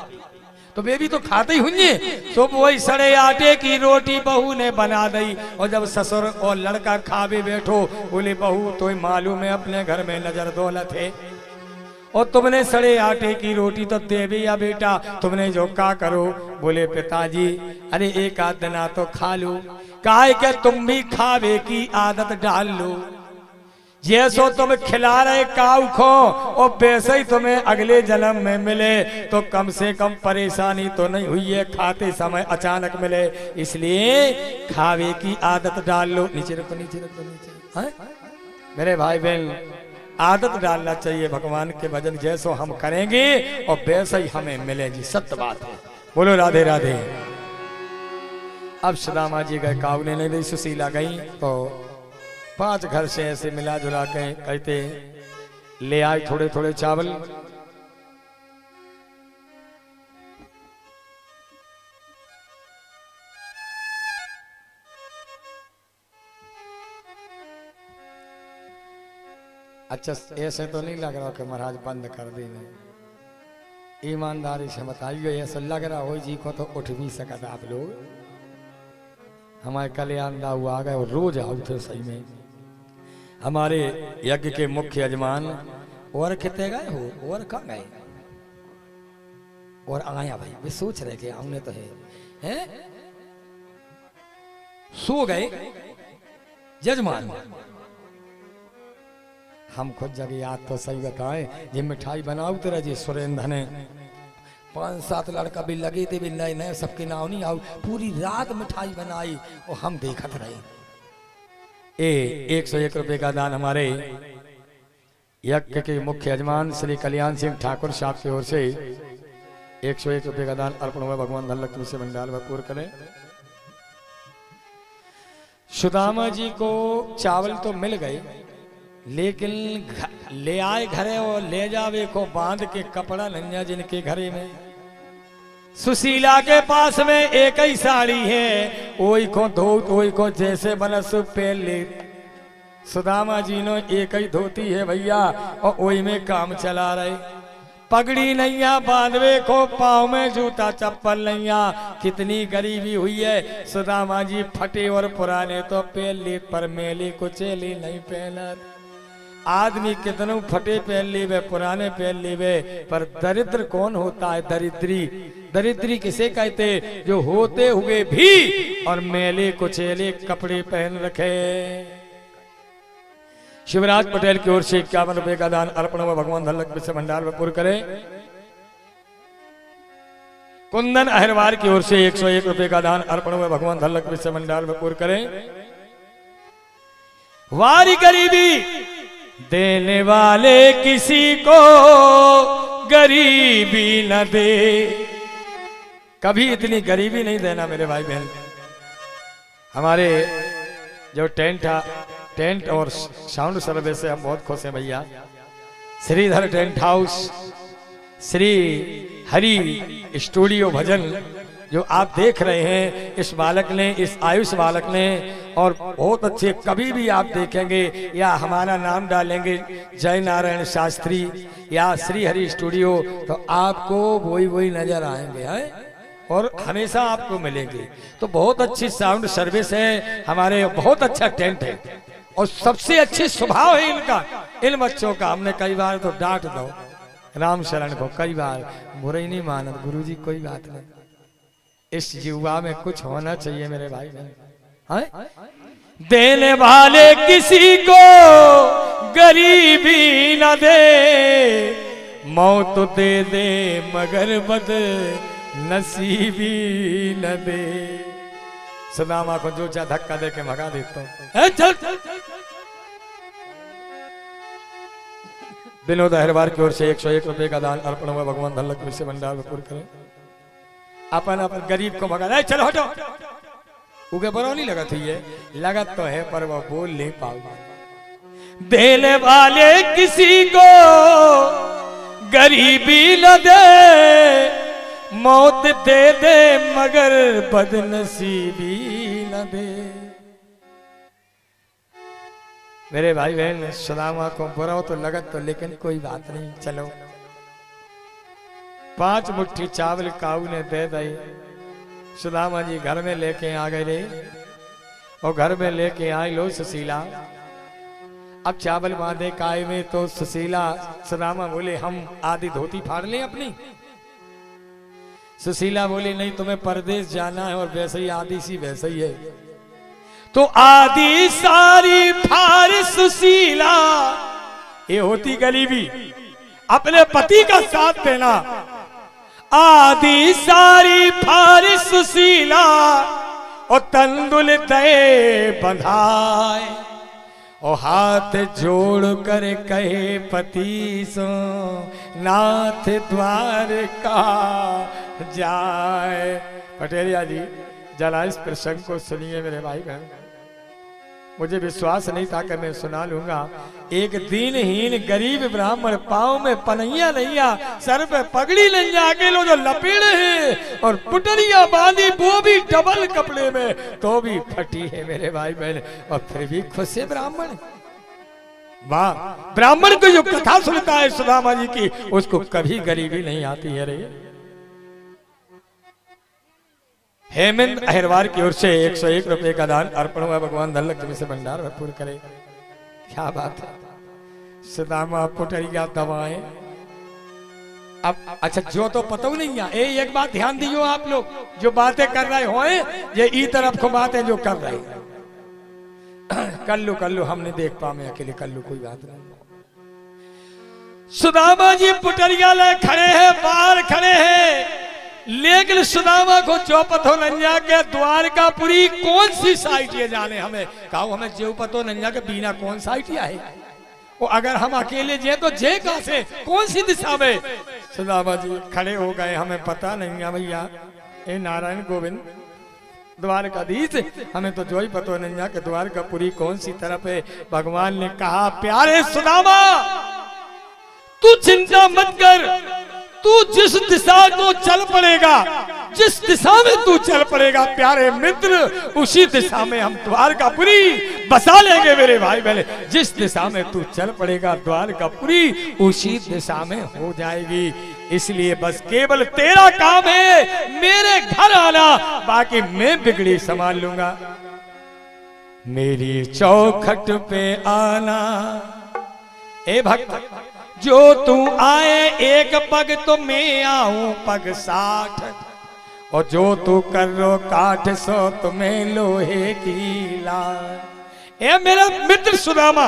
तो वे भी तो खाते ही होंगे। तो वही सड़े आटे की रोटी बहू ने बना दी, और जब ससुर और लड़का खावे बैठो, बोले बहू तो मालूम है अपने घर में नजर दौलत है, और तुमने सड़े आटे की रोटी तो देवी या बेटा तुमने जो का करो। बोले पिताजी अरे एक आध दिन तो खा लो, काहे के तुम भी खावे की आदत डाल लो, जैसो तुम खिला रहे काऊ खो और वैसे ही तुम्हें अगले जन्म में मिले, तो कम से कम परेशानी तो नहीं हुई है खाते समय अचानक मिले, इसलिए खावे की आदत डाल लो। नीचे रखो नीचे रखो नीचे। मेरे भाई बहन आदत डालना चाहिए भगवान के भजन, जैसो हम करेंगे और वैसे ही हमें मिलेगी, सत्य बात है। बोलो राधे राधे। अब सुदामा जी गए, काऊ ने नहीं दी, सुशीला गई तो 5 घर से ऐसे मिला जुला के कहते ले आए थोड़े थोड़े चावल। अच्छा ऐसे तो नहीं लग रहा कि महाराज बंद कर देने, ईमानदारी से बताइए, ऐसा लग रहा हो जी को तो उठ भी सकता आप लोग। हमारे कल्याण दाऊ आ गए और रोज आओ थे सही में। हमारे यज्ञ के मुख्य यजमान और कितने गए हो, और कहाँ गए, और आया भाई वे सोच रहे कि हमने तो है सो गए यजमान। हम खुद जगह याद तो सही बताए, ये मिठाई बनाओ तेरा जी सुरेंद्र ने 5-7 लड़का भी लगे थे भी नए नए, सबके नाव नहीं आओ, पूरी रात मिठाई बनाई और हम देखत रहे। 101 रुपए का दान हमारे यज्ञ के मुख्य यजमान श्री कल्याण सिंह ठाकुर साहब की ओर से 101 रुपए का दान अर्पण हुआ। भगवान धन लक्ष्मी से भंडार भरपूर करें। सुदामा जी को चावल तो मिल गए, लेकिन ले आए घरे और ले जावे को बांध के कपड़ा नन्या जिनके घरे में। सुशीला के पास में एक ही साड़ी है, ओई को धोत ओई को जैसे बनस पहन ले। सुदामा जी ने एक ही धोती है भैया, और ओई में काम चला रहे। पगड़ी नैया बांधवे को, पाँव में जूता चप्पल नैया। कितनी गरीबी हुई है, सुदामा जी फटे और पुराने तो पहन ले, पर मेले कुचेली नहीं पहना। आदमी कितनों फटे पहन लीवे, पुराने पहन लीवे, पर दरिद्र कौन होता है? दरिद्री। दरिद्री किसे कहते? जो होते हुए भी और मेले कुचेले कपड़े पहन रखे। शिवराज पटेल की ओर से 51 रुपए का दान अर्पण हुआ। भगवान धनलक विश्व भंडार में पूर्ण करे। कुंदन अहिरवार की ओर से 101 रुपए का दान अर्पण हुआ। भगवान धनलक विश्व भंडार में पूर्ण करे। वारी गरीबी देने वाले किसी को गरीबी न दे। कभी इतनी गरीबी नहीं देना मेरे भाई बहन। हमारे जो टेंट और साउंड सर्विस से हम बहुत खुश हैं भैया। Shridhar tent house, Shri Hari studio भजन जो आप देख रहे हैं, इस बालक ने, इस आयुष बालक ने, और बहुत अच्छे कभी भी आप देखेंगे या हमारा नाम डालेंगे जय नारायण शास्त्री या श्री हरि स्टूडियो, तो आपको वही नजर आएंगे हैं और हमेशा आपको मिलेंगे। तो बहुत अच्छी साउंड सर्विस है हमारे, बहुत अच्छा टेंट है और सबसे अच्छी स्वभाव है इनका, इन बच्चों का। हमने कई बार तो डांट दो राम शरण को, कई बार बुरा ही नहीं माना गुरुजी, कोई बात नहीं। इस युवा में कुछ होना चाहिए मेरे भाई बहन। देने वाले किसी को गरीबी न दे, मौत दे दे मगर बद नसीबी न दे। सुदामा को जो चाहे धक्का दे के भगा देता हूं। चल विनोद अहिरवार की ओर से 101 रुपए का दान अर्पण हुआ। भगवान धनलक विश्व भंडार में पूर्ण करें। अपन गरीब को भगा, चलो हटो। उगे बरो नहीं लगत हुई है, लगत तो है पर वो बोल नहीं पाऊंगा। देने वाले किसी को गरीबी न दे, मौत दे दे मगर बदनसीबी न दे। मेरे भाई बहन, सुदामा को बुरा हो तो लगत तो, लेकिन कोई बात नहीं। चलो 5 मुट्ठी चावल काऊ ने दे दी। सुदामा जी घर में लेके आ गए रे, और घर में लेके आई लो सुशीला। अब चावल बांधे काय में, तो सुशीला सुदामा बोले हम आधी धोती फाड़ लें अपनी। सुशीला बोली नहीं, तुम्हें परदेश जाना है और वैसे ही आधी सी वैसे ही है। तो आधी सारी फाड़ सुशीला, ये होती गरीबी, अपने पति का साथ देना। आधी सारी फाड़ सुशीला, और तंदुल दे बंधाए, और हाथ जोड़ कर कहे पति सो नाथ द्वार का जाए। पटेलिया जी जरा इस प्रसंग को सुनिए मेरे भाई बहन। मुझे विश्वास नहीं था कि मैं सुना लूंगा। एक दीनहीन गरीब ब्राह्मण, पांव में पनैया नैया, सर पे पगड़ी नैया, अकेलो जो लपेड़े हैं और पुटरिया बांधी, वो भी डबल कपड़े में, तो भी फटी है मेरे भाई बहन, और फिर भी खुश है ब्राह्मण। वाह, ब्राह्मण को जो कथा सुनता है सुदामा जी की, उसको कभी गरीबी नहीं आती है रे। हेमंत अहिरवार की ओर से 101 रुपए का दान अर्पण हुआ। भगवान धनलक विश्व भंडार भरपूर करे। क्या बात है, सुदामा पुटरिया दवाएं। अब अच्छा जो तो पता नहीं है, एक बात ध्यान दीजिए आप लोग, जो बातें कर रहे हो ये ई तरफ को बातें जो कर रहे हैं। कल्लू हम नहीं देख पा, मैं अकेले कल्लू, कोई बात नहीं। सुदामा जी पुटरिया ले खड़े हैं, बाहर खड़े हैं, लेकिन सुदामा को चौपतो नंजा के द्वारकापुरी कौन सी साइट ये जाने। हमें कहो, हमें चौपतो नंजा के बिना कौन साइट है वो। अगर हम अकेले जे तो जे कहां से, कौन सी दिशा में। सुदामा जी खड़े हो गए, हमें पता नहीं है भैया। ए नारायण गोविंद, द्वारकाधीश हमें तो जो ही पता नहीं कि द्वारकापुरी कौन सी तरफ है। भगवान ने कहा प्यारे सुदामा तू चिंता मत कर, तू जिस दिशा को चल पड़ेगा, जिस दिशा में तू चल पड़ेगा प्यारे मित्र, उसी दिशा में हम द्वारकापुरी बसा लेंगे मेरे भाई बहन। जिस दिशा में तू चल पड़ेगा द्वारकापुरी उसी दिशा में हो जाएगी। इसलिए बस केवल तेरा काम है मेरे घर आना, बाकी मैं बिगड़ी संभाल लूंगा। मेरी चौखट पे आना ए भक्त, जो तू आए एक पग तो मैं आऊं पग 60, और जो तू कर रो काठ सो तुम्हें लोहे की लान। ए मेरा मित्र सुदामा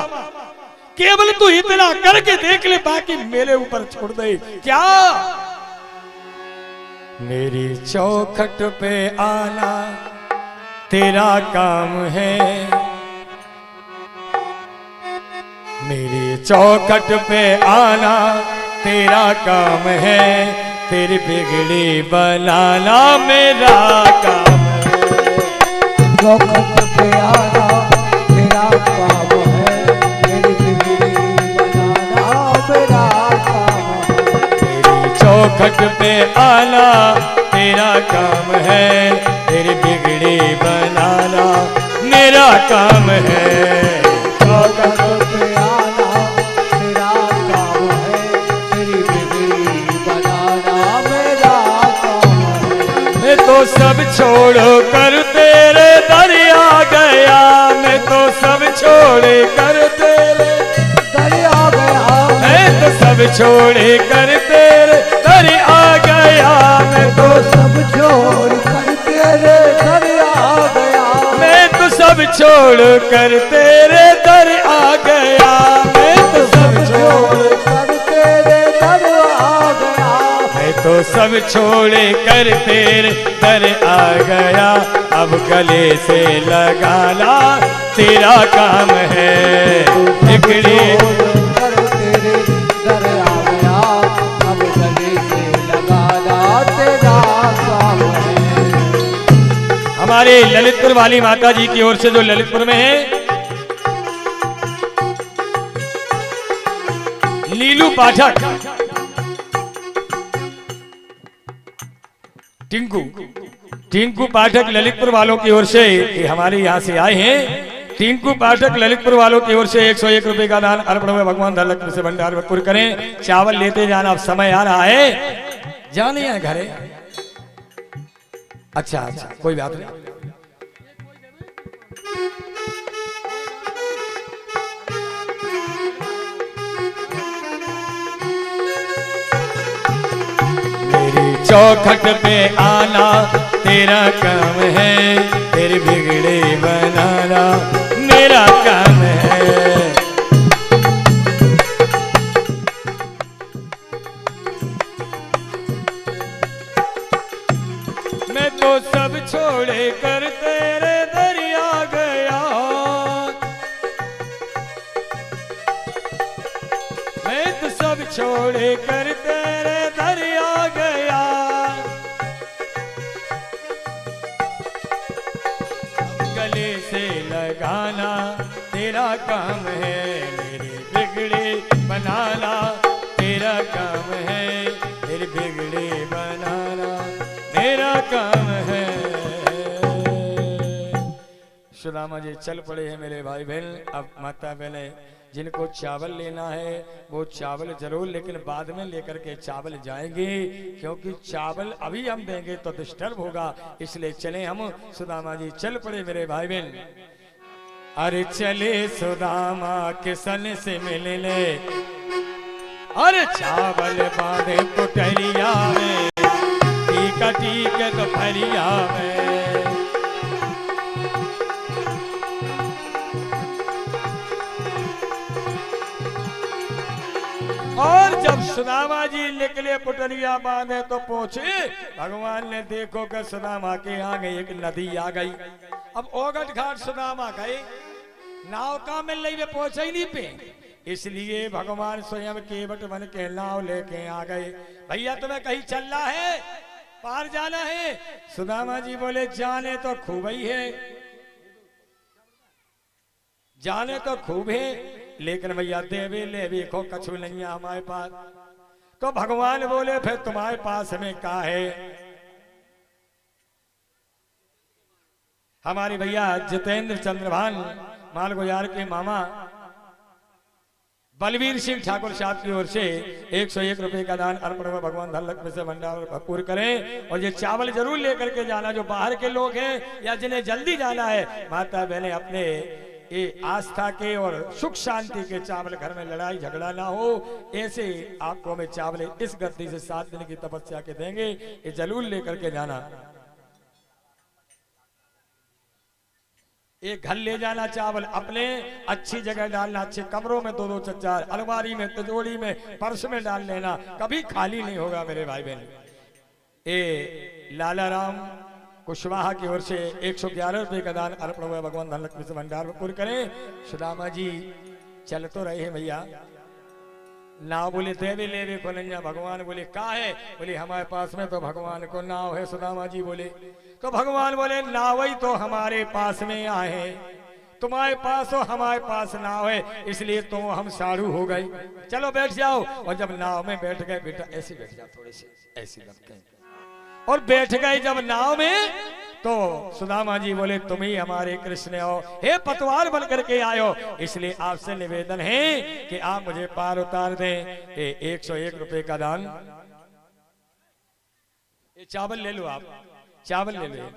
केवल तू इतना करके देख ले, बाकी मेरे ऊपर छोड़ दे। क्या मेरी चौखट पे आना तेरा काम है, मेरी चौखट पे आना तेरा काम है, तेरी बिगड़ी बनाना मेरा काम है। चौखट पे आना तेरा काम है, तेरी बिगड़ी बनाना मेरा काम है। मेरी चौखट पे आना तेरा काम है, तेरी बिगड़ी बनाना मेरा काम है। चौखट पे आना तेरा काम है, तेरी बिगड़ी बनाना मेरा काम है। मैं तो सब छोड़ कर तेरे दर आ गया, मैं तो सब छोड़ कर तेरे दर आ गया, मैं तो सब छोड़ कर तेरे दर आ गया, मैं तो सब छोड़ कर तेरे दर आ गया, मैं तो सब छोड़ कर तेरे दर आ गया, मैं तो सब छोड़ कर तेरे दर आ गया। मैं तो सब छोड़ कर तेरे दर आ गया। अब गले से लगाना तेरा काम है, बिगड़ी कर तेरे दर आ गया, अब गले से लगाना तेरा काम है। हमारे ललितपुर वाली माता जी की ओर से जो ललितपुर में है लीलू पाठक, टिंकू पाठक ललितपुर वालों की ओर से हमारे यहाँ से आए हैं। टिंकू पाठक ललितपुर वालों की ओर से 101 रुपए का दान अर्पण में भगवान धनलक्ष्मी से भंडार भरपूर करें। चावल लेते जाना, अब समय आ रहा है, जाने हैं घरे। अच्छा कोई बात नहीं। मेरी चौखट पे आना तेरा काम है, तेरे बिगड़े बनाना मेरा काम है। मैं तो सब छोड़े कर तेरे दर आ गया, मैं तो सब छोड़े कर तेरे दर आ गया। गले से लगाना तेरा काम है, मेरे बिगड़े बनाना तेरा काम है, मेरे बिगड़े बनाना मेरा काम है। सुदामा जी चल पड़े हैं मेरे भाई बहन। अब माता बहने जिनको चावल लेना है वो चावल जरूर, लेकिन बाद में लेकर के चावल जाएंगे, क्योंकि चावल अभी हम देंगे तो डिस्टर्ब होगा। इसलिए चले हम। सुदामा जी चल पड़े मेरे भाई बहन। अरे चले सुदामा किसन से मिलने, अरे चावल बांधे पुटरिया में, टीका टीक दोपहरिया में। और जब सुदामा जी निकले पुटरिया बांधे तो पहुंचे, भगवान ने देखो कि सुदामा के आगे एक नदी आ गई। अब ओगट घाट सुदामा गए, नाव का मिल रही पहुंचे ही नहीं पे, इसलिए भगवान स्वयं केवट बन के नाव लेके आ गए। भैया तुम्हें कहीं चलना है? पार जाना है। सुदामा जी बोले जाने तो खूब ही है, जाने तो खूब है, लेकिन भैया देवे लेवे को कछु नहीं है हमारे पास। तो भगवान बोले फिर तुम्हारे पास में क्या है? हमारे भैया जितेंद्र चंद्रभान मालगुजार के मामा बलवीर सिंह ठाकुर साहब की ओर से 101 रुपए का दान अर्पण हुआ। भगवान धन लक्ष्मी से भंडार भरपूर करें। और ये चावल जरूर लेकर के जाना, जो बाहर के लोग हैं या जिन्हें जल्दी जाना है, माता बहने अपने ये आस्था के और सुख शांति के चावल, घर में लड़ाई झगड़ा ना हो, ऐसे आपको हमें चावल इस गद्दी से 7 दिन की तपस्या के देंगे, ये जरूर लेकर के जाना। एक घर ले जाना चावल, अपने अच्छी जगह डालना, अच्छे कमरों में 2-2 4-4, अलमारी में, तिजोरी में, पर्स में डाल लेना, कभी खाली नहीं होगा मेरे भाई बहन। ए लाला राम कुशवाहा की ओर से 111 रुपए का दान अर्पण हुआ। भगवान धन लक्ष्मी से भंडार भरपूर करें। सुदामा जी चल तो रहे हैं भैया, ना बोले देवे लेवे को नहीं, भगवान बोले का है? बोले हमारे पास में तो भगवान को नाव है। सुदामा जी बोले, तो भगवान बोले नाव ही तो हमारे पास में आए हैं, तुम्हारे पास हो हमारे पास नाव है, इसलिए तो हम साड़ू हो गए। चलो बैठ जाओ। और जब नाव में बैठ गए, बेटा ऐसे बैठ जाओ, थोड़े से ऐसे लग गए और बैठ गए जब नाव में, तो सुदामा जी बोले तुम ही हमारे कृष्ण हो, हे पतवार बन करके आयो, इसलिए आपसे निवेदन है कि आप मुझे पार उतार दें। 101 रुपए का दान, ये चावल ले लो, आप चावल ले लो।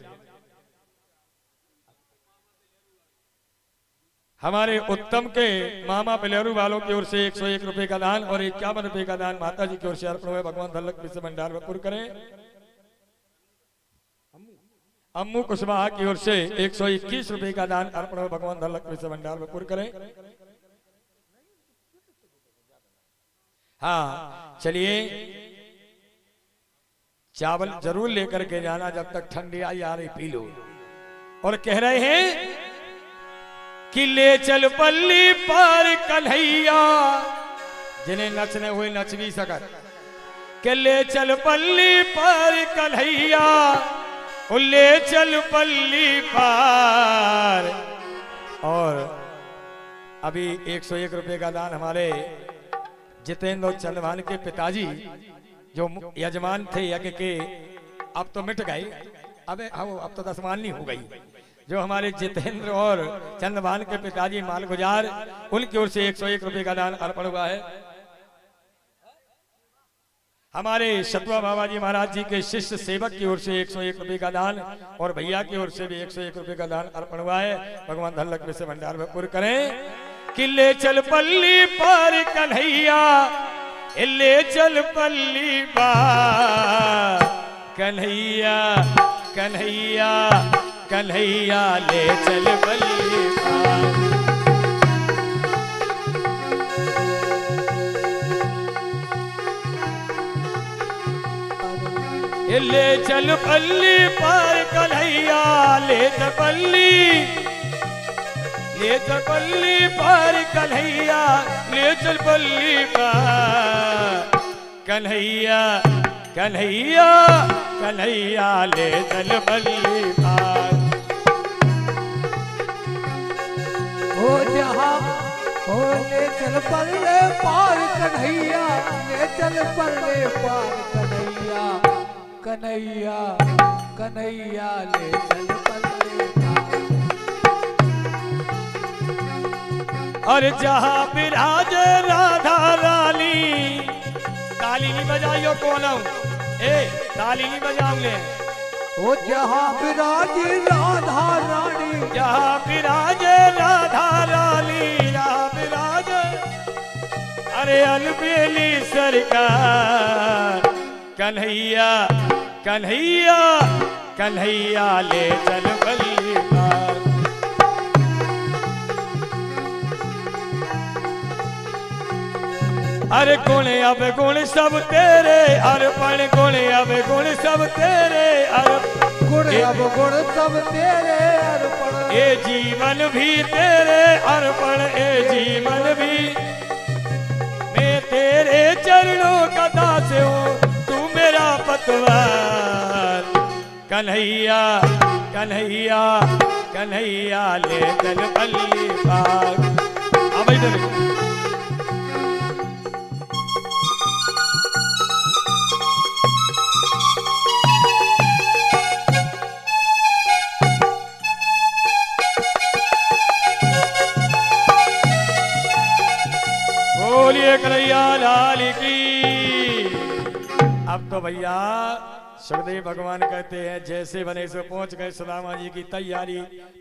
हमारे उत्तम के मामा पिलेरू वालों की ओर से 101 रुपए का दान और 51 रुपए का दान माता जी की ओर से अर्पण हुए। भगवान धन लक्ष्मी से भंडार भरपूर करें। अम्मू कुशवाहा की ओर से 121 रुपए का दान अर्पण हो। भगवान धन लक्ष्मी से भंडार भरपूर करें। हाँ चलिए, चावल जरूर लेकर के जाना, जब तक ठंडी आई आ रही पी लो। और कह रहे हैं कि ले चल पल्ली पार कन्हैया, जिन्हें नचने हुए नच भी सकत, के ले चल पल्ली पार कन्हैया, ले चल पल्ली पार। और अभी 101 रुपए का दान हमारे जितेंद्र चंद्रभान के पिताजी जो यजमान थे यज्ञ के, अब तो मिट गए, अब तो दसमानी हो गई। जो हमारे जितेंद्र और चंद्रभान के पिताजी मालगुजार, उनकी ओर से 101 रुपए का दान अर्पण हुआ है। हमारे सतवा बाबा जी महाराज जी के शिष्य सेवक की ओर से 101 रुपए का दान और भैया की ओर से भी 101 रुपए का दान अर्पण हुआ है। भगवान धन लक्ष्मी से भंडार भरपूर करें। कि ले चल पल्ली पार कन्हैया, ले चल पल्ली पार कन्हैया, कन्हैया कन्हैया ले चल पल्ली पार। ले चल पल्ली पार कन्हैया, ले चल पल्ली, ले चल पल्ली पार कन्हैया, ले चल पल्ली पार कन्हैया, कन्हैया कन्हैया ले चल पल्ली पार। हो जहाँ हो ले चल पल्ले पार कन्हैया, ले चल पल्ले पार कन्हैया, कन्हैया कन्हैया ले चल पल्ले पार। और जहाँ विराज राधा रानी, ताली नहीं बजाइयो कोनम, ताली नहीं बजाओगे। ओ जहाँ विराज राधा रानी, जहाँ विराज राधा रानी, जहाँ विराज अरे अलबेली सरकार, कन्हैया कन्हैया कन्हैया ले चल पल्ली पार। अरे गुण अब गुण सब तेरे अर्पण, गुण अब गुण सब तेरे अर्पण, गुण अब गुण सब तेरे अर्पण, ये जीवन भी तेरे अर्पण, ये जीवन भी मैं तेरे चरणों का दास हूँ, तू मेरा पतवार। कन्हैया कन्हैया कन्हैया ले चल पल्ली पार। अब इधर बोलिए कन्हैया लाल की। अब तो भैया सुखदेव भगवान कहते हैं जैसे बने से पहुंच गए सुदामा जी की तैयारी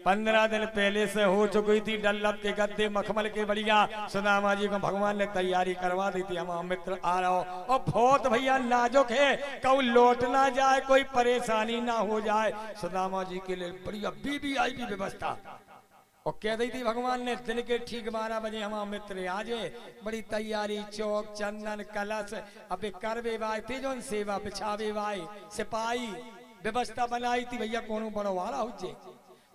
15 दिन पहले से हो चुकी थी। डल्लब के गद्दे मखमल के बढ़िया सुदामा जी को भगवान ने तैयारी करवा दी थी। हम मित्र आ रहा हो और बहुत भैया नाजुक है, कोई लौट ना जाए, कोई परेशानी ना हो जाए। सुदामा जी के लिए बढ़िया वीवीआईपी व्यवस्था और कह दी थी भगवान ने दिन के ठीक 12 बजे हमारा मित्र आजे। बड़ी तैयारी, चौक चंदन कलश अबे करवे वाई थे जो सेवा बिछावे वाई सिपाही व्यवस्था बनाई थी भैया। कौन बड़ो वाला हुए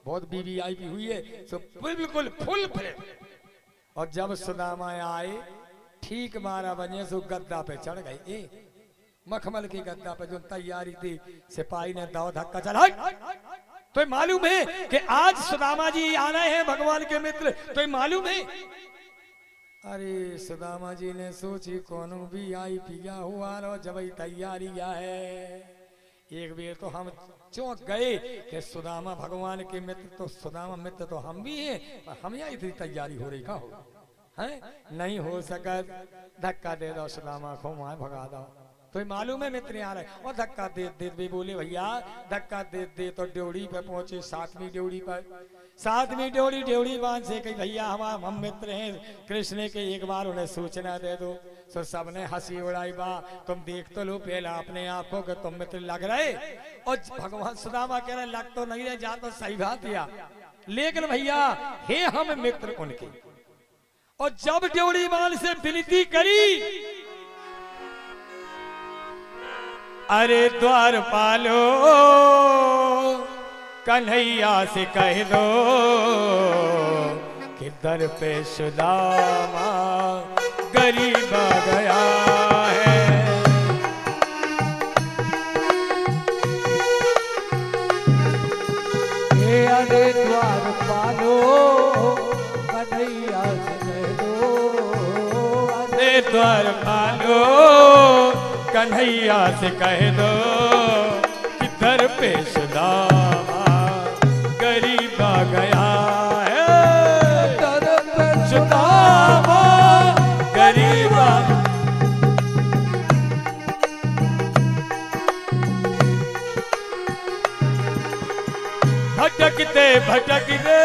बहुत वीवीआईपी हुई है, तो बिल्कुल फुल फ्रेम। और जब सुदामा आए ठीक 12 बजे से गद्दा पे चढ़ गए, मखमल की गद्दा पे जो तैयारी थी सिपाही ने दाव धक्का चला। तो मालूम है कि आज सुदामा जी आ रहे हैं भगवान के मित्र, तो मालूम है। अरे सुदामा जी ने सोची कौन भी आई पिया हुआ रो जब तैयारी है। एक बेर तो हम चौंक गए कि सुदामा भगवान के मित्र, तो सुदामा मित्र तो हम भी हैं, पर हम यहाँ इतनी तैयारी हो रही का हो है नहीं हो सका। धक्का दे दो सुदामा को वहां भगा दो। तो मालूम है मित्र आ रहे और धक्का दे दे भी बोले भैया धक्का दे दे। तो ड्योढ़ी पे पहुंचे, 7वीं ड्योढ़ी पर। 7वीं ड्योढ़ी ड्योढ़ी बांध से कही भैया हम मित्र हैं कृष्ण के, एक बार उन्हें सूचना दे दो। तो सबने हंसी उड़ाई, बा तुम देख तो लो पहला अपने आंखों के तुम मित्र लग रहे। और भगवान सुदामा कह रहे लग तो नहीं रहे, जा तो सही बात या, लेकिन भैया हे हम मित्र उनके। और जब ड्योढ़ी बांध से विनती करी, अरे द्वार पालो कन्हैया से कह दो कि दर पे सुदामा गरीब आ गया है। अरे द्वार पालो कन्हैया से कह दो। अरे द्वार पालो कन्हैया से कह दो कि दर पे सुदामा गरीब आ गया है। दर पे सुदामा गरीब भटकते भटकते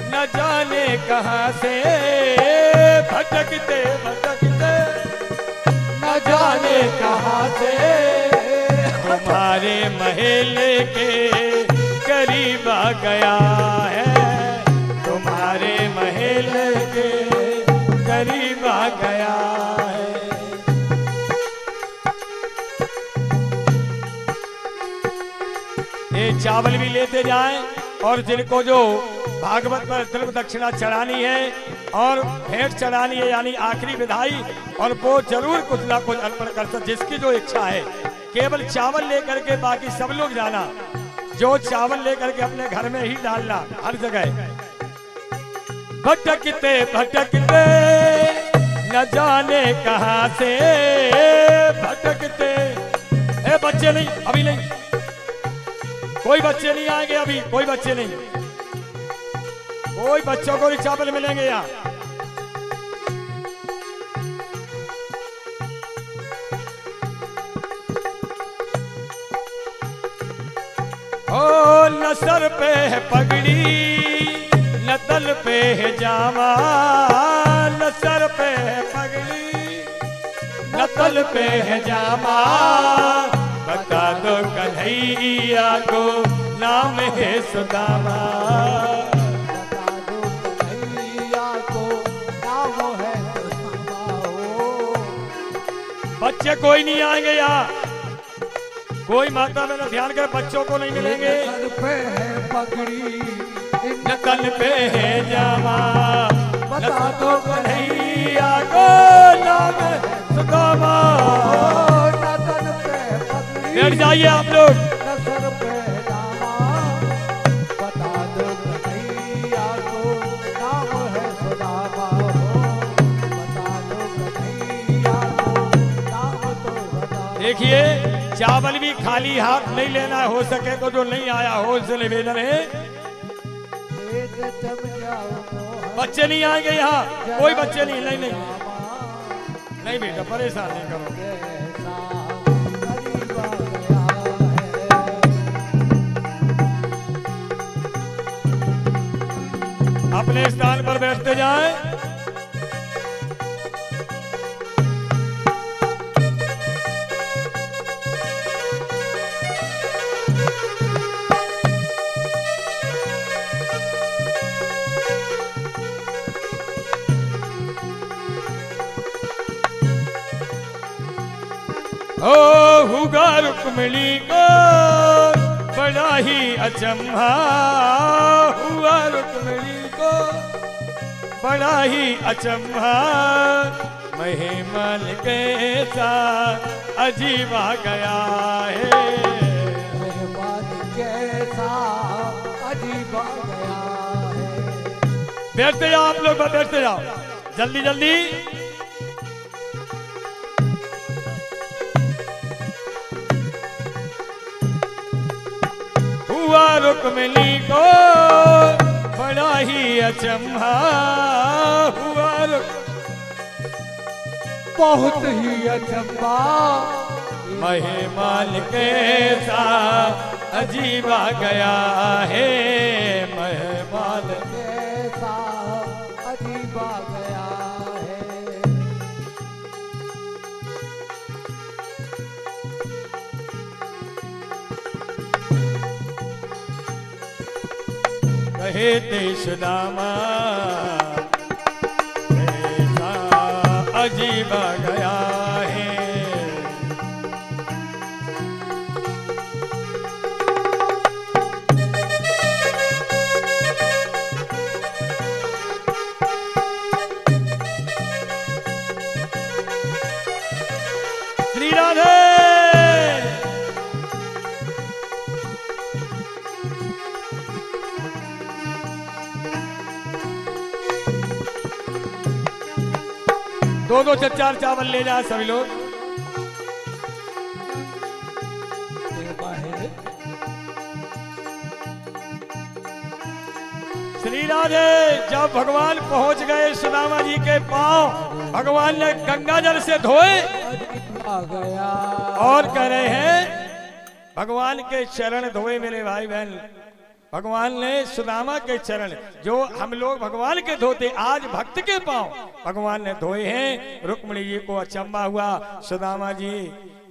न जाने कहां से, भटकते भटकते न जाने कहां से तुम्हारे महल के करीब आ गया है। तुम्हारे महल के करीब आ गया है। ये चावल भी लेते जाएं और जिनको जो भागवत पर द्रव्य दक्षिणा चढ़ानी है और भेंट चढ़ानी है यानी आखिरी विदाई, और वो जरूर कुछ ना कुछ अर्पण कर सकते जिसकी जो इच्छा है। केवल चावल लेकर के बाकी सब लोग जाना, जो चावल लेकर के अपने घर में ही डालना हर जगह। भटकते भटकते न जाने कहां से, भटकते ए बच्चे नहीं अभी नहीं, कोई बच्चे नहीं आएंगे अभी, कोई बच्चे नहीं, कोई बच्चों को नहीं चावल मिलेंगे यहाँ। ओ न सर पे है पगड़ी न तल पे है जामा, न सर पे है पगड़ी न तल पे है जामा। बता दो कन्हैया को नाम है सुदामा। बता दो कन्हैया को नाम है सुदामा। बच्चे कोई नहीं आएंगे यहाँ, कोई माता बहन ध्यान कर बच्चों को नहीं मिलेंगे। सर पे है पगड़ी न तन पे है जामा। बता दो कन्हैया को नाम है सुदामा। न तन पे पगड़ी बैठ जाइए आप लोग। न सर चावल भी खाली हाथ नहीं लेना, हो सके तो जो नहीं आया हो उससे निवेदन है। बच्चे नहीं आएंगे यहाँ, कोई बच्चे नहीं, नहीं नहीं नहीं बेटा परेशान नहीं करो। अपने स्थान पर बैठते जाएं। ओ हुआ रुक्मिणी को बड़ा ही अचंभा, हुआ रुक्मिणी को बड़ा ही अचंभा, महिमल कैसा अजीब आ गया है, महिमल कैसा अजीब आ गया है। बैठते जाओ आप लोग, बैठते जाओ जल्दी जल्दी। हुआ रुक्मिणी को बड़ा ही अचंभा, हुआ बहुत ही अचंभा, महिमाल कैसा अजीब आ गया है, महिमाल कैसा अजीब आ गया है। कहे ते सुदामा कैसा अजीब आ गया है, श्री राधे। दो दो चार चावल ले जाए सभी लोग। श्री राधे। जब भगवान पहुंच गए सुदामा जी के पांव, भगवान ने गंगा जल से धोए आ गया और कह रहे हैं भगवान के चरण धोए मेरे भाई बहन। भगवान ने सुदामा के चरण, जो हम लोग भगवान के धोते, आज भक्त के पांव भगवान ने धोए हैं। रुक्मिणी जी को अचंबा हुआ, सुदामा जी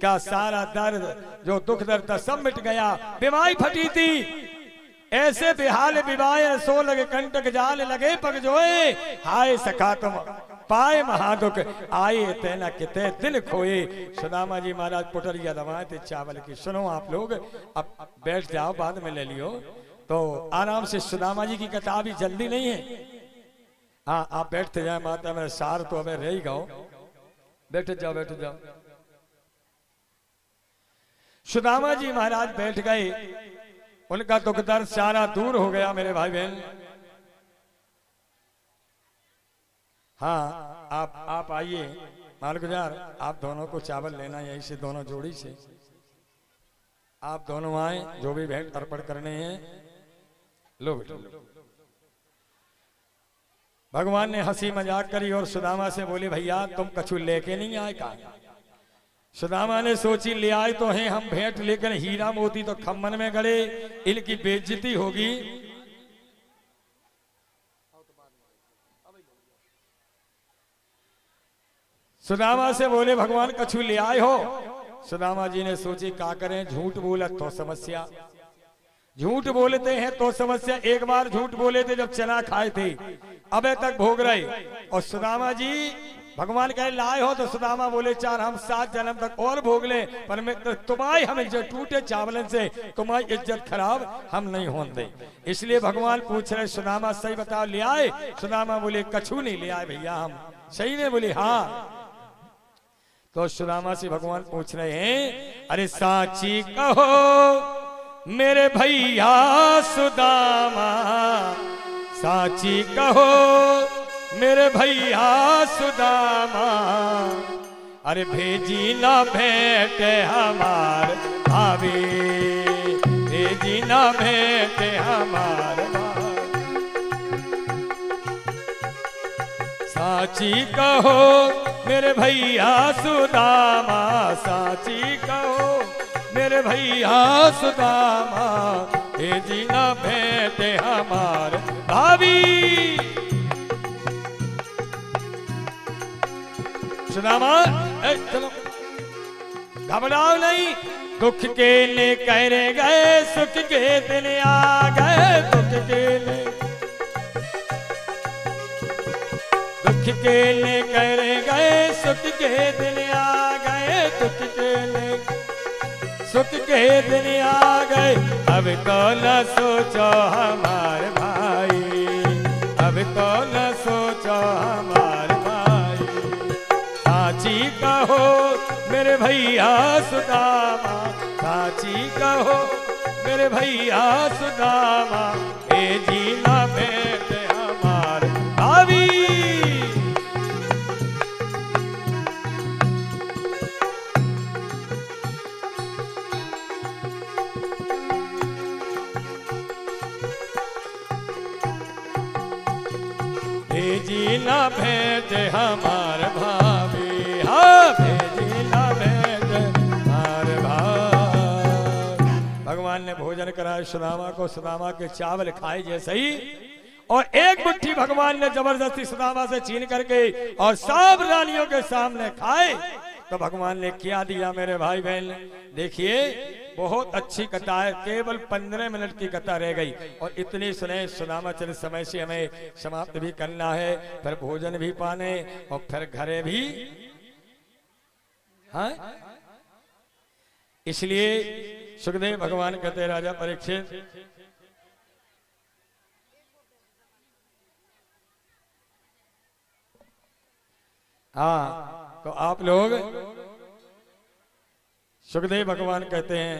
का सारा दर्द, जो दुख दर्द था सब मिट गया। बीमारी फटी थी, ऐसे बेहाल विवाह सो लगे कंटक जाल लगे पग जोए, हाय सखा तुम पाए महादुख आए तेना किते दिन खोए। सुदामा जी महाराज पुटरिया दवाए थे चावल की। सुनो आप लोग, अब बैठ जाओ, बाद में ले लियो तो आराम से। सुदामा जी की कथा भी जल्दी नहीं है। हाँ आप बैठते जाए, माता मेरे सार तो हमें रह ही गाओ। बैठ जाओ बैठ जाओ। सुदामा जी महाराज बैठ गए, उनका दुख दर्द सारा दूर हो गया मेरे भाई बहन। हाँ आप आइए माल गुजार, आप दोनों को चावल लेना यहीं से, दोनों जोड़ी से आप दोनों आए, जो भी भेंट अर्पण करने हैं लो बेटा लो। भगवान ने हंसी मजाक करी और सुदामा से बोले भैया तुम कछु लेके नहीं आए का? सुदामा ने सोची ले आए तो हैं हम भेंट, लेकर हीरा मोती तो खम्मन में गड़े, इनकी बेइज्जती होगी। सुदामा से बोले भगवान कछु ले आए हो? सुदामा जी ने सोची का करें, झूठ बोला तो समस्या, झूठ बोलते हैं तो समस्या। एक बार झूठ बोले थे जब चना खाए थे, अबे तक भोग रहे। और सुदामा जी भगवान कहे लाए हो, तो सुदामा बोले चार हम 7 जन्म तक और भोग ले, पर मैं तुम्हारी हम इज्जत टूटे चावलन से तुम्हारी इज्जत खराब हम नहीं होने दे। इसलिए भगवान पूछ रहे सुदामा सही बताओ ले आए? सुदामा बोले कछु नहीं ले आए भैया हम। सही में बोले हाँ। तो सुदामा से भगवान पूछ रहे हैं अरे साची कहो मेरे भैया सुदामा, साची कहो मेरे भैया सुदामा, अरे भेजी ना भेंट हमार भाभी, भेजी ना भेंट हमार भाभी। साची कहो मेरे भैया सुदामा, साची कहो मेरे भैया सुदामा, भेजी ना भेंट हमार भाभी। सुदामा चलो घबराओ नहीं, दुख के ने कहरे गए सुख के दिन आ गए, दुख के ने कहरे गए सुख के दिन आ गए, दुख के ने सुख के दिन आ गए। अब तो न सोचो हमार भाई, अब तो न सोचो हमार भाई। साची कहो मेरे भैया सुदामा, साची कहो मेरे भैया सुदामा, ए जीना भेंट हमार भाभी। भेजी ना भेंट हमार भाभी, हाँ भेजी ना भेंट हमार भाभी। भगवान ने भोजन कराया सुदामा को, सुदामा के चावल खाए जैसे ही, और एक मुट्ठी भगवान ने जबरदस्ती सुदामा से छीन करके और सब रानियों के सामने खाए। तो भगवान ने क्या दिया मेरे भाई बहन, देखिए बहुत अच्छी कथा है, केवल 15 मिनट की कथा रह गई और इतनी सुने। सुदामा चरित समय से हमें समाप्त भी करना है, फिर भोजन भी पाने और फिर घरे भी, हाँ इसलिए सुखदेव भगवान कहते राजा परीक्षित, हाँ तो आप लोग, सुखदेव भगवान कहते हैं,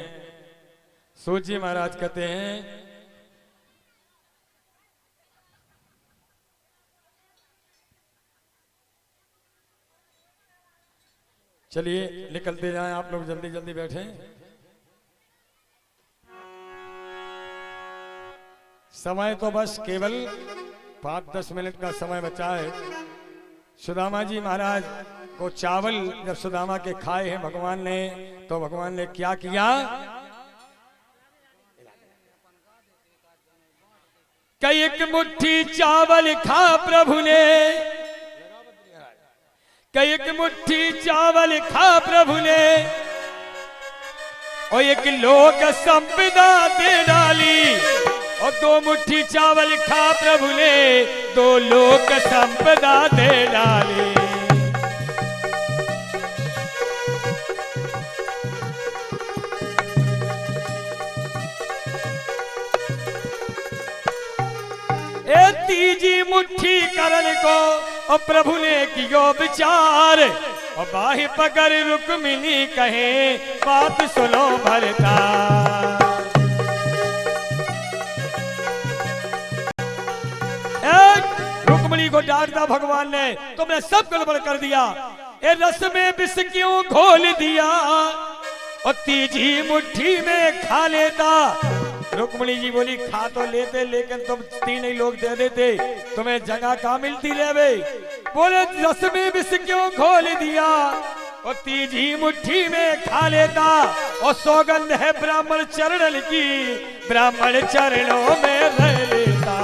सूत जी महाराज कहते हैं, चलिए निकलते जाएं आप लोग, जल्दी जल्दी बैठें। समय तो बस केवल 5-10 मिनट का समय बचा है। सुदामा जी महाराज को चावल जब सुदामा के खाए हैं भगवान ने, तो भगवान ने क्या किया, कई एक मुट्ठी चावल खा प्रभु ने, कई एक मुट्ठी चावल खा प्रभु ने, और एक लोक संपदा दे डाली, और 2 मुट्ठी चावल खा प्रभु ने, 2 लोक संपदा दे डाली। ए तीजी मुट्ठी करन को और प्रभु ने कियो विचार, और बाही पकड़ रुक्मिणी कहे बात सुनो भरता। रुक्मिणी को डांटा भगवान ने, तुमने सब गड़बड़ कर दिया, ए रस में विष क्यों घोल दिया, और तीजी मुट्ठी में खा लेता। रुक्मिणी जी बोली खा तो लेते, लेकिन तुम 3 ही लोग दे देते, तुम्हें जगह कहाँ मिलती रे। बोले रस में विष क्यों घोल दिया, और तीजी मुट्ठी में खा लेता, और सौगंध है ब्राह्मण चरण की, ब्राह्मण चरणों में रह लेता।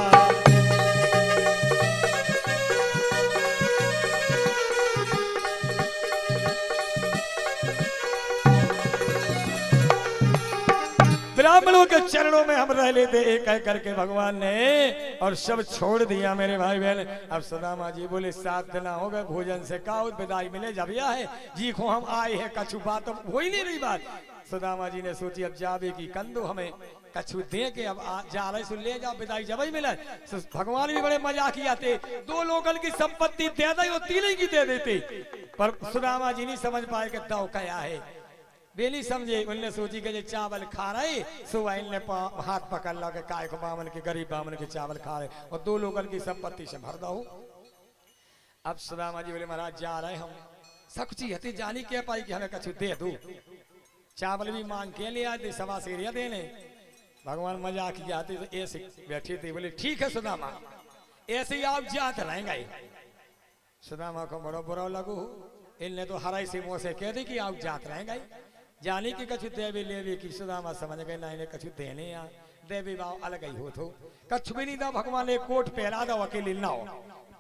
ब्राह्मणों के चरणों में हम रह लेते, एक कह करके भगवान ने, और सब छोड़ दिया मेरे भाई बहन। अब सुदामा जी बोले 7 दिन हो गए भोजन से, का विदाई मिले जब यह है जी को हम आए हैं, कछु बात हो ही नहीं रही बात। सुदामा जी ने सोची अब जावे की कंदो, हमें कछु दे के अब जा रहे सुन ले जाओ, विदाई जब ही मिले। भगवान भी बड़े मजाक आते, 2 लोगन की संपत्ति दे दी, वो 3 की दे देते, पर सुदामा जी नहीं समझ पाए कि दाव क्या है, बेली समझे। उनने सोची कि चावल खा रहे, सुबह इनने हाथ पकड़ ला के काय को बामन के, गरीब बामन के चावल खा रहे, और 2 लोगन की संपत्ति से भर दो। अब सुदामा जी बोले महाराज जा रहे हम, सकुची हती जानी के पाई कि हमें कछु दे दू, चावल भी मांग के ले आते, सवा सेरिया देने। भगवान मजाक किया तो ऐसे बैठी थी, बोले ठीक है सुदामा, ऐसे ही आप जात रहेंगे। सुदामा को बड़ा बुरा लगू, इनने तो हराई सी मुंह से कह दी कि आप जात रहेंगे। जानी कि कछु देवी लेवी की सुदामा समझ गए ना इन्हें कछु देने या देवी बाव अलग ही हो तो कछु भी नहीं था। भगवान ने कोट पहरा दो, अकेले ना हो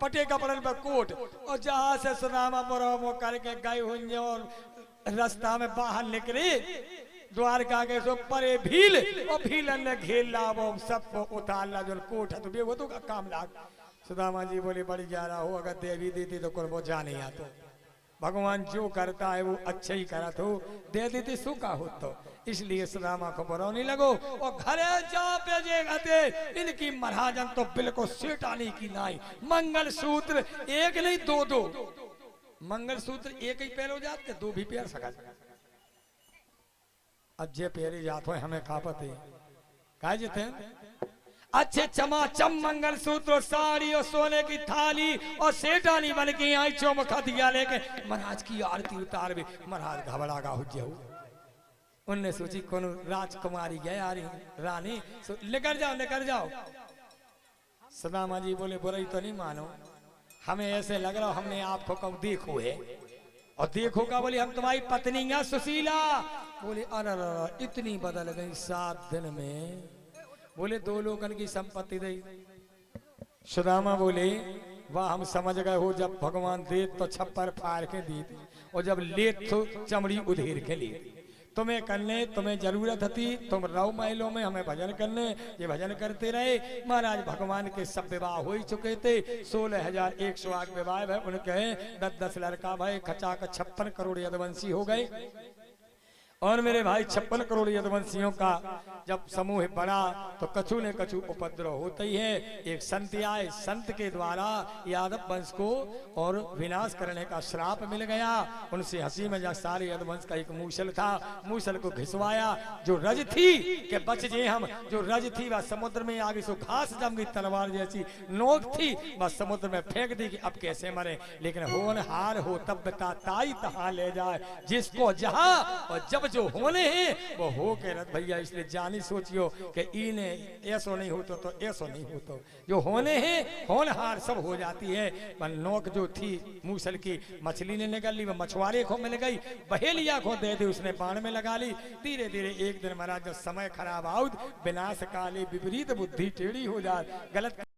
पटे कपड़े पर कोट, और जहां से सुदामा बरो करके गए हुए और रास्ता में बाहर निकले द्वारका के सो परे भील, और भीलन ने घेर ला वो सबको उतार ला जो कोट है, तो वो तो काम लाग। सुदामा जी बोले बड़ी जा रहा हो, अगर देवी देती तो कोई वो जा नहीं आता। भगवान जो करता है वो अच्छा ही करा तो दे देती सूखा हो तो, इसलिए सुदामा को बुरा नहीं लगो। और घरे जा पे जे गते इनकी महाराजन तो बिल्कुल सेटानी की नाई, मंगल सूत्र एक नहीं दो दो, मंगल सूत्र एक ही पैर हो जाते, दो भी पैर सका। अब जे पैरी जात हो हमें खापते कहा जेते अच्छे चमाचम मंगल सूत्र, साड़ी और सोने की थाली और सेठानी बन के आई चौमुखा दिया लेके महाराज की आरती उतार भी। महाराज घबरा गा हो जाऊ, उनने सोची कौन राजकुमारी गए आ रही रानी, लेकर जाओ लेकर जाओ। सुदामा जी बोले बुराई तो नहीं मानो, हमें ऐसे लग रहा हमने आपको कब देखो है, और देखो का बोले हम तुम्हारी पत्नी है सुशीला। बोले अरे इतनी बदल गई 7 दिन में, बोले 2 लोगन की संपत्ति दी। सुदामा बोले वाह हम समझ गए हो, जब भगवान दे तो छप्पर फाड़ के दी, और जब ले तो चमड़ी उधेर के ली। तुम्हें करने तुम्हें जरूरत थी, तुम रहो महलों में हमें भजन करने, ये भजन करते रहे। महाराज भगवान के सब विवाह हो ही चुके थे, 16,108 विवाह है उनके, 10-10 लड़का भाई, खचा 56 करोड़ यदुवंशी हो गए। और मेरे भाई 56 करोड़ यदुवंशियों का जब समूह बढ़ा तो कछु ने कछु उपद्रव होता ही है। एक संत आए, संत के द्वारा यादव वंश को और विनाश करने का श्राप मिल गया। उनसे हंसी में सारे यदुवंश का एक मूसल था, मूसल को घिसवाया। जो रज थी कि बच जे हम, जो रज थी वह समुद्र में आगे सो घास जम गई, तलवार जैसी नोक थी वह समुद्र में फेंक दी कि अब कैसे मरे। लेकिन होनहार हो तब बता ताई तहां ले जाए, जिसको जहां और जब जो होने हैं वो हो के रथ भैया। इसलिए जानी सोचियो कि इने ऐसो नहीं होतो तो ऐसो नहीं होतो, जो होने हैं होनहार सब हो जाती है। पर नोक जो थी मूसल की मछली ने निकल ली, वो मछुआरे को मिल गई, बहेलिया को दे दी, उसने बाण में लगा ली। धीरे धीरे एक दिन महाराज जब समय खराब आउत, विनाश काले विपरीत बुद्धि टेढ़ी हो जाए, गलत